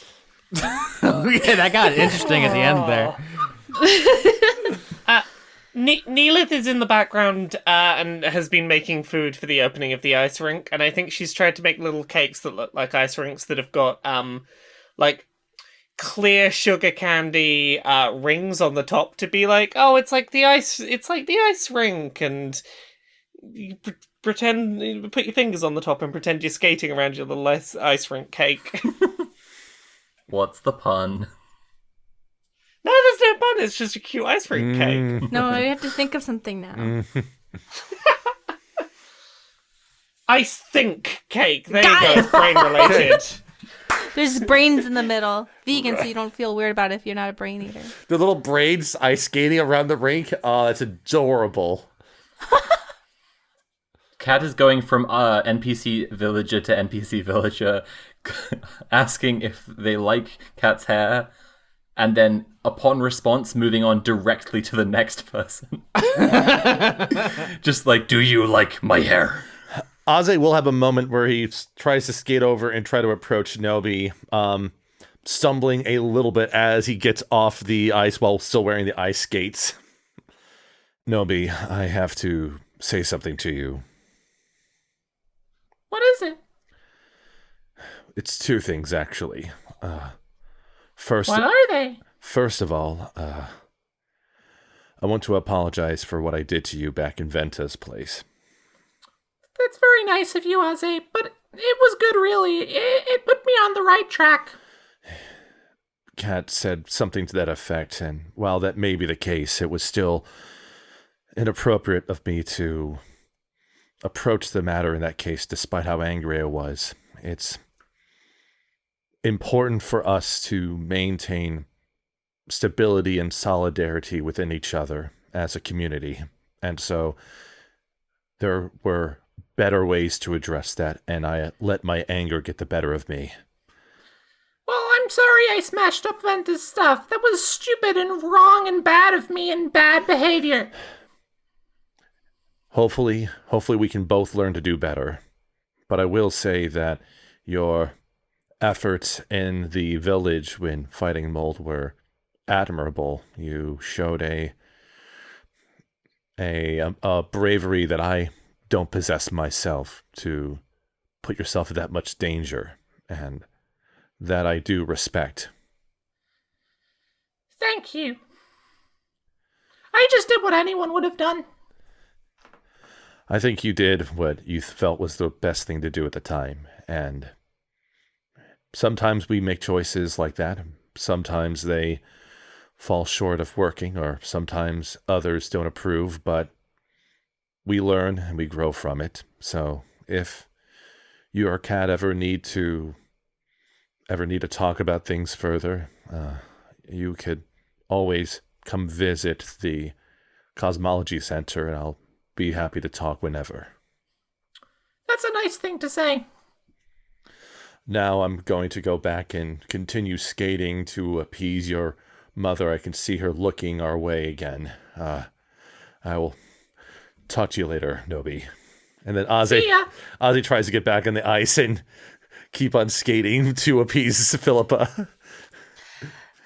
Yeah, that got interesting at the end there. Neelith is in the background and has been making food for the opening of the ice rink, and I think she's tried to make little cakes that look like ice rinks that have got clear sugar candy rings on the top to be it's like the ice rink, and you pretend you put your fingers on the top and pretend you're skating around your little ice rink cake. What's the pun? No, there's no pun. It's just a cute ice rink cake. No, we have to think of something now. Ice think cake. There you go. It's brain related. There's brains in the middle. Vegan, so you don't feel weird about it if you're not a brain eater. The little braids ice skating around the rink. Oh, that's adorable. Kat is going from NPC villager to NPC villager, asking if they like Kat's hair, and then upon response, moving on directly to the next person. Just do you like my hair? Aze will have a moment where he tries to skate over and try to approach Nobi, stumbling a little bit as he gets off the ice while still wearing the ice skates. Nobi, I have to say something to you. What is it? It's two things, actually. First, What are they? First of all, I want to apologize for what I did to you back in Venta's place. That's very nice of you, Aze, but it was good, really. It put me on the right track. Kat said something to that effect, and while that may be the case, it was still inappropriate of me to approach the matter in that case, despite how angry I was. It's important for us to maintain stability and solidarity within each other as a community. And so there were better ways to address that, and I let my anger get the better of me. Well, I'm I'm sorry I smashed up Venta's stuff. That was stupid and wrong and bad of me and bad behavior. Hopefully we can both learn to do better. But I will say that your efforts in the village when fighting mold were admirable. You showed a bravery that I don't possess myself, to put yourself in that much danger, and that I do respect. Thank you. I just did what anyone would have done. I think you did what you felt was the best thing to do at the time, and sometimes we make choices like that. Sometimes they fall short of working, or sometimes others don't approve, but we learn and we grow from it. So if you or Kat ever need to talk about things further, you could always come visit the Cosmology Center, and I'll be happy to talk whenever. That's a nice thing to say. Now I'm going to go back and continue skating to appease your mother. I can see her looking our way again. I will talk to you later, Nobi. And then Ozzy tries to get back on the ice and keep on skating to appease Philippa.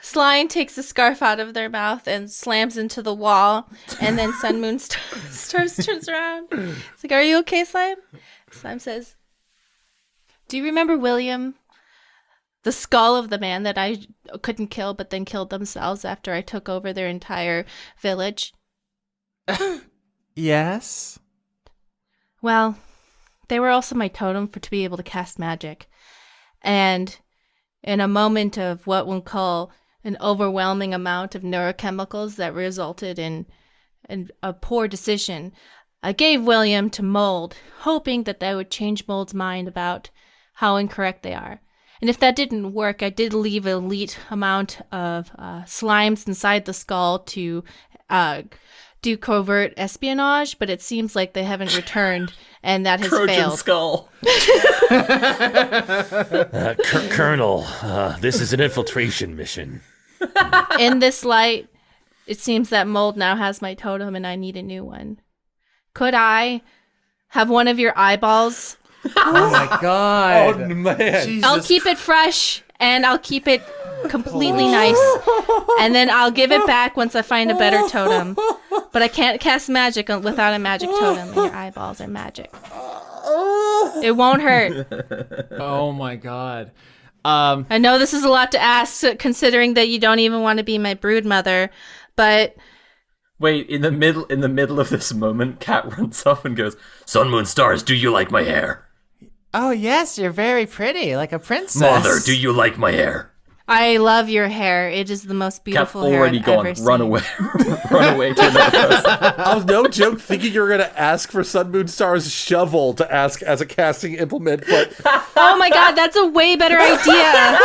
Slime takes a scarf out of their mouth and slams into the wall, and then Sun Moon Stars turns around. It's like, "Are you okay, Slime?" Slime says, "Do you remember William? The skull of the man that I couldn't kill but then killed themselves after I took over their entire village?" Yes. Well, they were also my totem to be able to cast magic. And in a moment of what we'll call an overwhelming amount of neurochemicals that resulted in a poor decision, I gave William to Mold, hoping that would change Mold's mind about how incorrect they are. And if that didn't work, I did leave an elite amount of slimes inside the skull to do covert espionage, but it seems like they haven't returned, and that has Trojan failed. skull. Colonel, this is an infiltration mission. In this light, it seems that Mold now has my totem, and I need a new one. Could I have one of your eyeballs? Oh my god. Oh, man. I'll keep it fresh, and I'll keep it completely nice, and then I'll give it back once I find a better totem. But I can't cast magic without a magic totem, and your eyeballs are magic. It won't hurt. Oh my god. I know this is a lot to ask, considering that you don't even want to be my brood mother, but... Wait, in the middle of this moment, Kat runs up and goes, Sun, moon, stars, do you like my hair? Oh yes, you're very pretty, like a princess. Mother, do you like my hair? I love your hair. It is the most Kat's beautiful hair already I've gone, ever run seen. away, run away to another person. I was no joke thinking you were going to ask for Sun Moon Star's shovel to ask as a casting implement, but... Oh my god, that's a way better idea.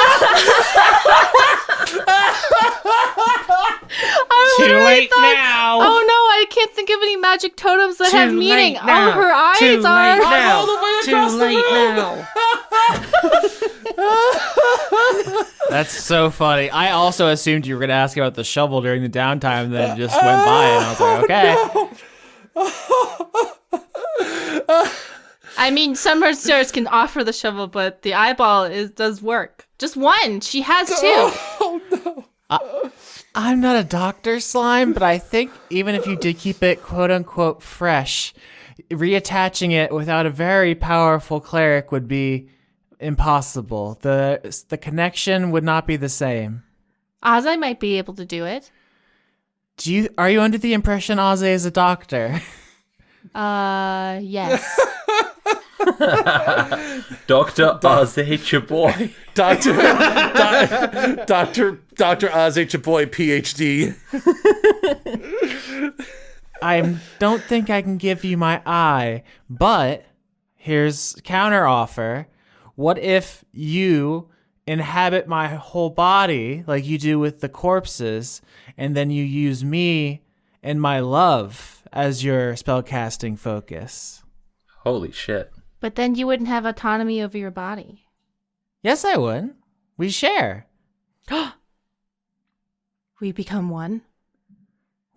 Too late now. Oh no, I can't think of any magic totems that have meaning. now. Oh, her eyes Too are... late now. Too late now. That's so funny. I also assumed you were going to ask about the shovel during the downtime, then just went by, and I was like, okay. I mean, Summer Stars can offer the shovel, but the eyeball does work. Just one. She has two. Oh, no. I'm not a doctor, Slime, but I think even if you did keep it quote-unquote fresh, reattaching it without a very powerful cleric would be impossible. The connection would not be the same. Ozai might be able to do it. Are you under the impression Ozzy is a doctor? Yes. Dr. Ozzy, your boy. Dr. Ozzy Chaboy, PhD. I don't think I can give you my eye, but here's counter offer. What if you inhabit my whole body like you do with the corpses, and then you use me and my love as your spellcasting focus? Holy shit. But then you wouldn't have autonomy over your body. Yes, I would. We share. We become one?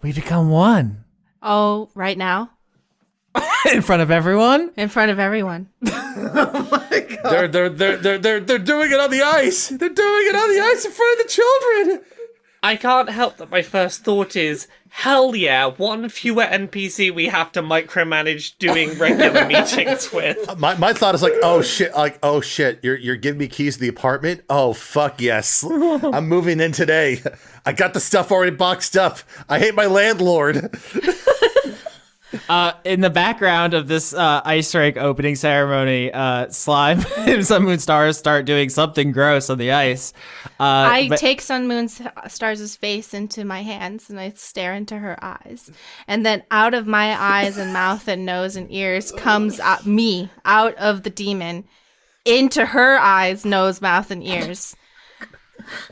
We become one. Oh, right now? In front of everyone? In front of everyone. They're doing it on the ice. They're doing it on the ice in front of the children. I can't help that my first thought is, hell yeah, one fewer NPC we have to micromanage doing regular meetings with. My thought is like, oh shit, you're giving me keys to the apartment? Oh fuck yes. I'm moving in today. I got the stuff already boxed up. I hate my landlord. In the background of this ice rink opening ceremony, Slime and Sun Moon Stars start doing something gross on the ice. I take Sun Moon Stars' face into my hands and I stare into her eyes. And then out of my eyes and mouth and nose and ears comes me out of the demon into her eyes, nose, mouth, and ears.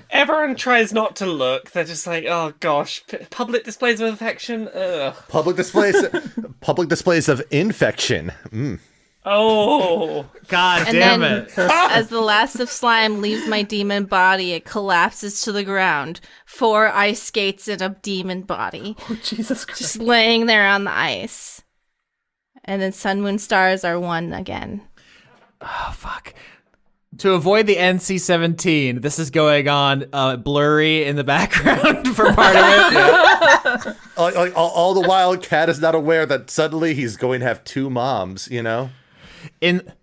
Everyone tries not to look. They're just like, oh gosh, public displays of affection. Ugh. Public displays of infection. Mm. Oh, God And damn then, it. as the last of slime leaves my demon body, it collapses to the ground. 4 ice skates in a demon body. Oh, Jesus Christ. Just laying there on the ice. And then Sun Moon Stars are one again. Oh, fuck. To avoid the NC-17, this is going on blurry in the background for part of it. All the while, Cat is not aware that suddenly he's going to have 2 moms, you know? In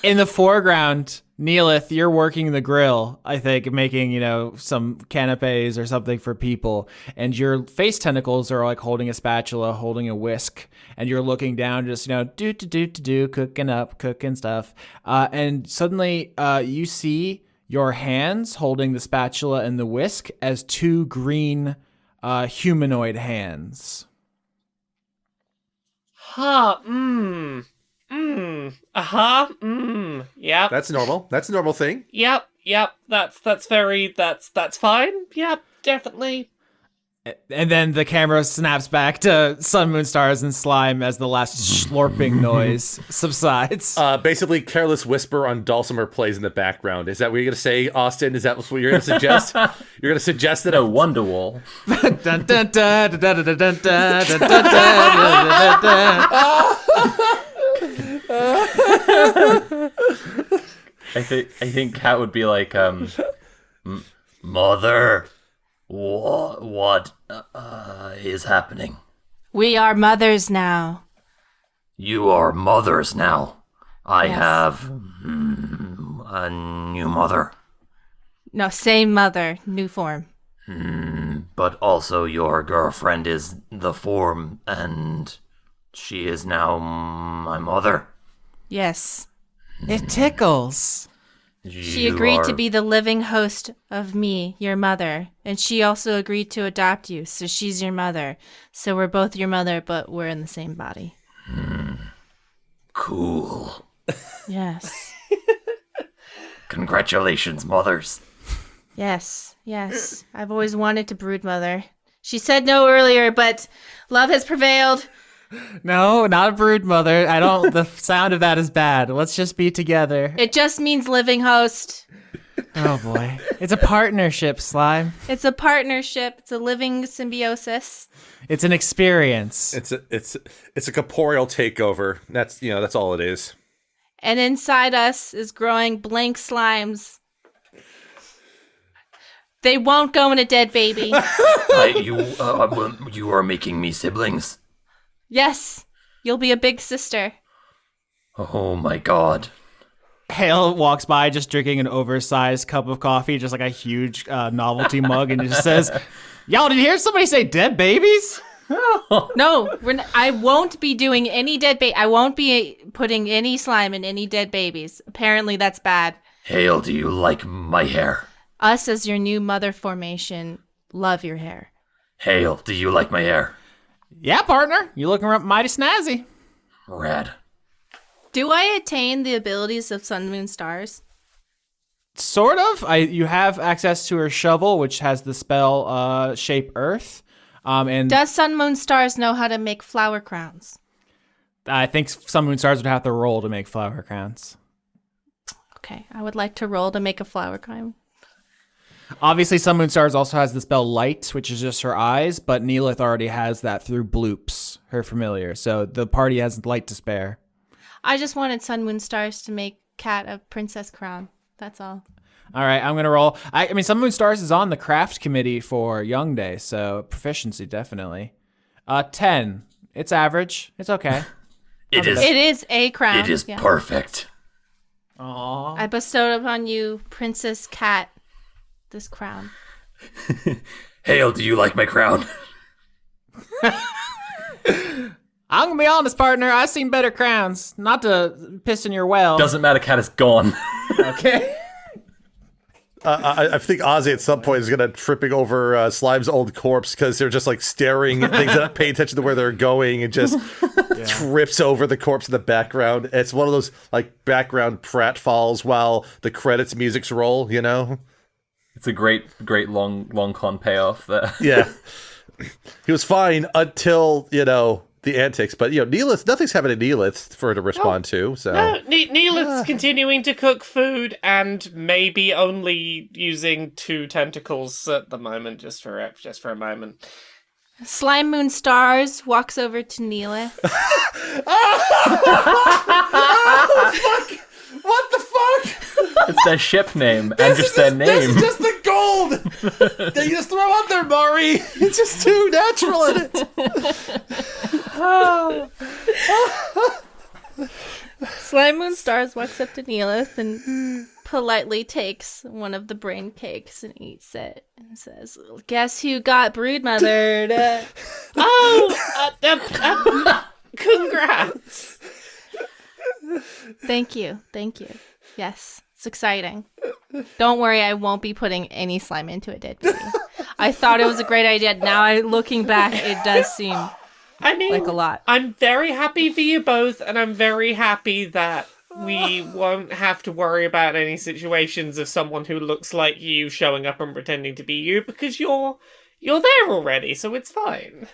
the foreground, Neelith, you're working the grill, I think, making, some canapes or something for people. And your face tentacles are like holding a spatula, holding a whisk. And you're looking down, just, do, cooking stuff. And suddenly you see your hands holding the spatula and the whisk as 2 green humanoid hands. Yep. That's normal. That's a normal thing. Yep. That's fine. Yep, definitely. And then the camera snaps back to Sun, Moon, Stars, and Slime as the last slurping noise subsides. Basically, Careless Whisper on dulcimer plays in the background. Is that what you're going to say, Austin? Is that what you're going to suggest? You're going to suggest that A Wonderwall. Dun, dun, dun, dun, dun, dun, dun, dun, dun, dun, dun, I think Cat would be like, Mother, what is happening? We are mothers now. You are mothers now. I Yes. have a new mother, No, same mother, new form. but also your girlfriend is the form, and she is now my mother. Yes. It tickles. She You agreed to are- be the living host of me, your mother. And she also agreed to adopt you, so she's your mother. So we're both your mother, but we're in the same body. cool. Yes. Congratulations, mothers. Yes. I've always wanted to brood mother. She said no earlier, but love has prevailed. No, not a brood mother. The sound of that is bad. Let's just be together. It just means living host. Oh boy. It's a partnership, Slime. It's a partnership. It's a living symbiosis. It's an experience. it's a corporeal takeover. That's all it is. And inside us is growing blank slimes. They won't go in a dead baby. You are making me siblings. Yes, you'll be a big sister. Oh my god. Hale walks by just drinking an oversized cup of coffee, just like a huge novelty mug, and just says, "Y'all, did you hear somebody say dead babies?" No, I won't be doing any dead baby. I won't be putting any slime in any dead babies. Apparently, that's bad. Hale, do you like my hair? Us as your new mother formation, love your hair. Hale, do you like my hair? Yeah, partner. You looking mighty snazzy. Rad. Do I attain the abilities of Sun, Moon, Stars? Sort of. You have access to her shovel, which has the spell shape earth. And Does Sun, Moon, Stars know how to make flower crowns? I think Sun, Moon, Stars would have to roll to make flower crowns. Okay, I would like to roll to make a flower crown. Obviously, Sun Moon Stars also has the spell Light, which is just her eyes, but Neelith already has that through Bloops, her familiar. So the party has light to spare. I just wanted Sun Moon Stars to make Cat a princess crown. That's all. All right, I'm going to roll. I mean, Sun Moon Stars is on the craft committee for Young Day, so proficiency, definitely. 10. It's average. It's okay. It is a crown. It is perfect. Aww. I bestowed upon you, Princess Cat, this crown. Hail, do you like my crown? I'm going to be honest, partner. I've seen better crowns. Not to piss in your well. Doesn't matter, Cat is gone. Okay. I think Ozzy at some point is gonna tripping over Slime's old corpse because they're just like staring at things, not paying attention to where they're going, and just trips over the corpse in the background. It's one of those like background pratfalls while the credits music's roll, you know? It's a great long con payoff there. Yeah. He was fine until, the antics, but Neelith, nothing's happened to Neelith for her to respond to. So No, Neelith's continuing to cook food and maybe only using 2 tentacles at the moment, just for a moment. Slime Moon Stars walks over to Neelith. what the fuck? It's their ship name and just their name. This is just the gold that you just throw out there, Murray. It's just too natural in it. Slime Moon Stars walks up to Neelith and politely takes one of the brain cakes and eats it and says, "Guess who got brood mothered?" Congrats. Thank you. Yes, it's exciting. Don't worry, I won't be putting any slime into a dead baby. I thought it was a great idea. Now, looking back, it does seem like a lot. I'm very happy for you both, and I'm very happy that we won't have to worry about any situations of someone who looks like you showing up and pretending to be you, because you're there already, so it's fine.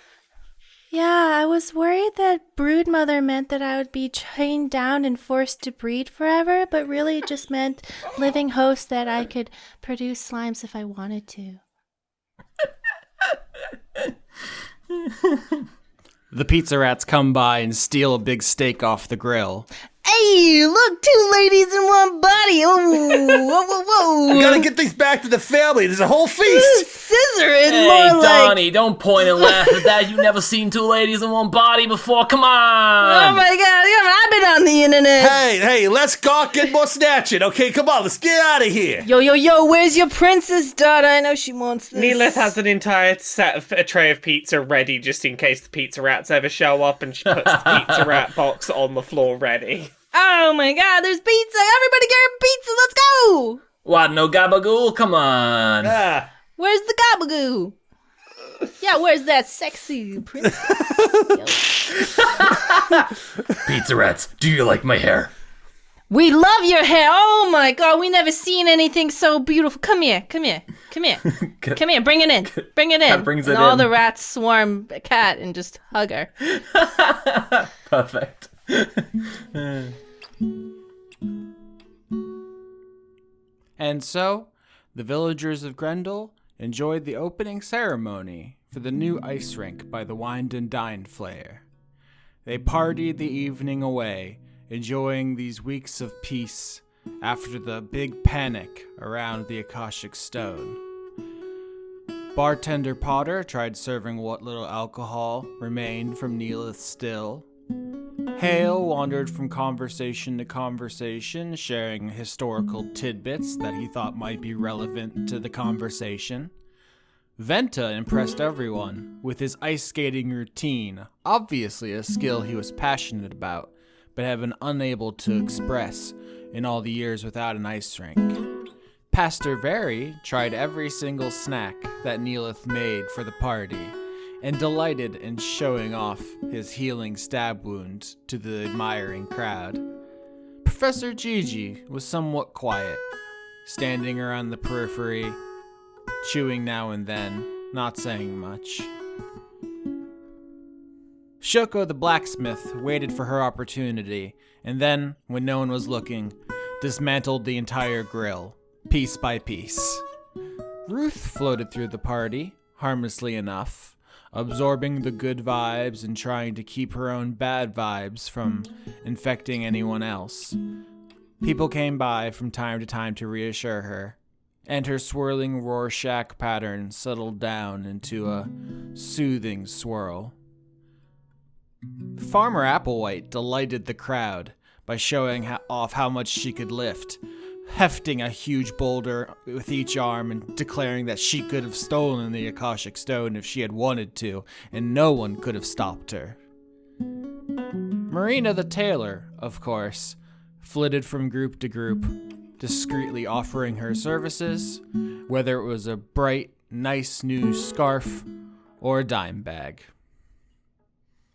Yeah, I was worried that brood mother meant that I would be chained down and forced to breed forever, but really it just meant living host that I could produce slimes if I wanted to. The pizza rats come by and steal a big steak off the grill. Hey, look, 2 ladies in one body. Oh, whoa. We gotta get these back to the family. There's a whole feast. Scissor is Hey, more like... Donnie, don't point and laugh at that. You never seen 2 ladies in one body before. Come Oh on. my god, I've been on the internet. Hey, let's gawk and more snatching. Okay, come on, let's get out of here. Yo, where's your princess daughter? I know she wants this. Neelith has an entire a tray of pizza ready just in case the pizza rats ever show up, and she puts the pizza rat box on the floor ready. Oh my god, there's pizza. Everybody get pizza. Let's go. What, no gabagool? Come on. Where's the gabagoo? Yeah, where's that sexy princess? Pizza rats, do you like my hair? We love your hair. Oh my god, we never seen anything so beautiful. Come here. Come here, bring it in. Cat brings it and all in. the rats swarm a cat and just hug her. Perfect. And so, the villagers of Grendel enjoyed the opening ceremony for the new ice rink by the Wind and Dine Flayer. They partied the evening away, enjoying these weeks of peace after the big panic around the Akashic Stone. Bartender Potter tried serving what little alcohol remained from Neelith's still. Hale wandered from conversation to conversation, sharing historical tidbits that he thought might be relevant to the conversation. Venta impressed everyone with his ice skating routine, obviously a skill he was passionate about, but had been unable to express in all the years without an ice rink. Pastor Very tried every single snack that Neelith made for the party, and delighted in showing off his healing stab wound to the admiring crowd. Professor Gigi was somewhat quiet, standing around the periphery, chewing now and then, not saying much. Shoko the blacksmith waited for her opportunity, and then, when no one was looking, dismantled the entire grill, piece by piece. Ruth floated through the party, harmlessly enough, absorbing the good vibes and trying to keep her own bad vibes from infecting anyone else. People came by from time to time to reassure her, and her swirling Rorschach pattern settled down into a soothing swirl. Farmer Applewhite delighted the crowd by showing off how much she could lift, hefting a huge boulder with each arm and declaring that she could have stolen the Akashic Stone if she had wanted to, and no one could have stopped her. Marina the tailor, of course, flitted from group to group, discreetly offering her services, whether it was a bright, nice new scarf or a dime bag.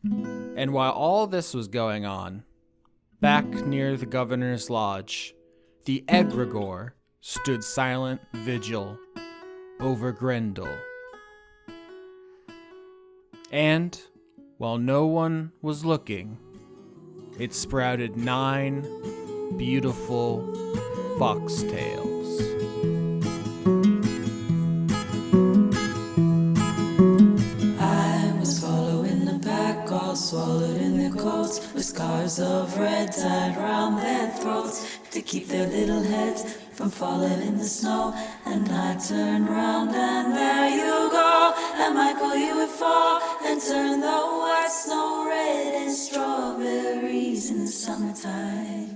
And while all this was going on, back near the governor's lodge, the egregore stood silent vigil over Grendel. And, while no one was looking, it sprouted 9 beautiful foxtails. I was following the pack, all swallowed in their coats, with scarves of red tied round their throats to keep their little heads from falling in the snow. And I turned round and there you go, and Michael, you would fall and turn the white snow red as strawberries in the summertime.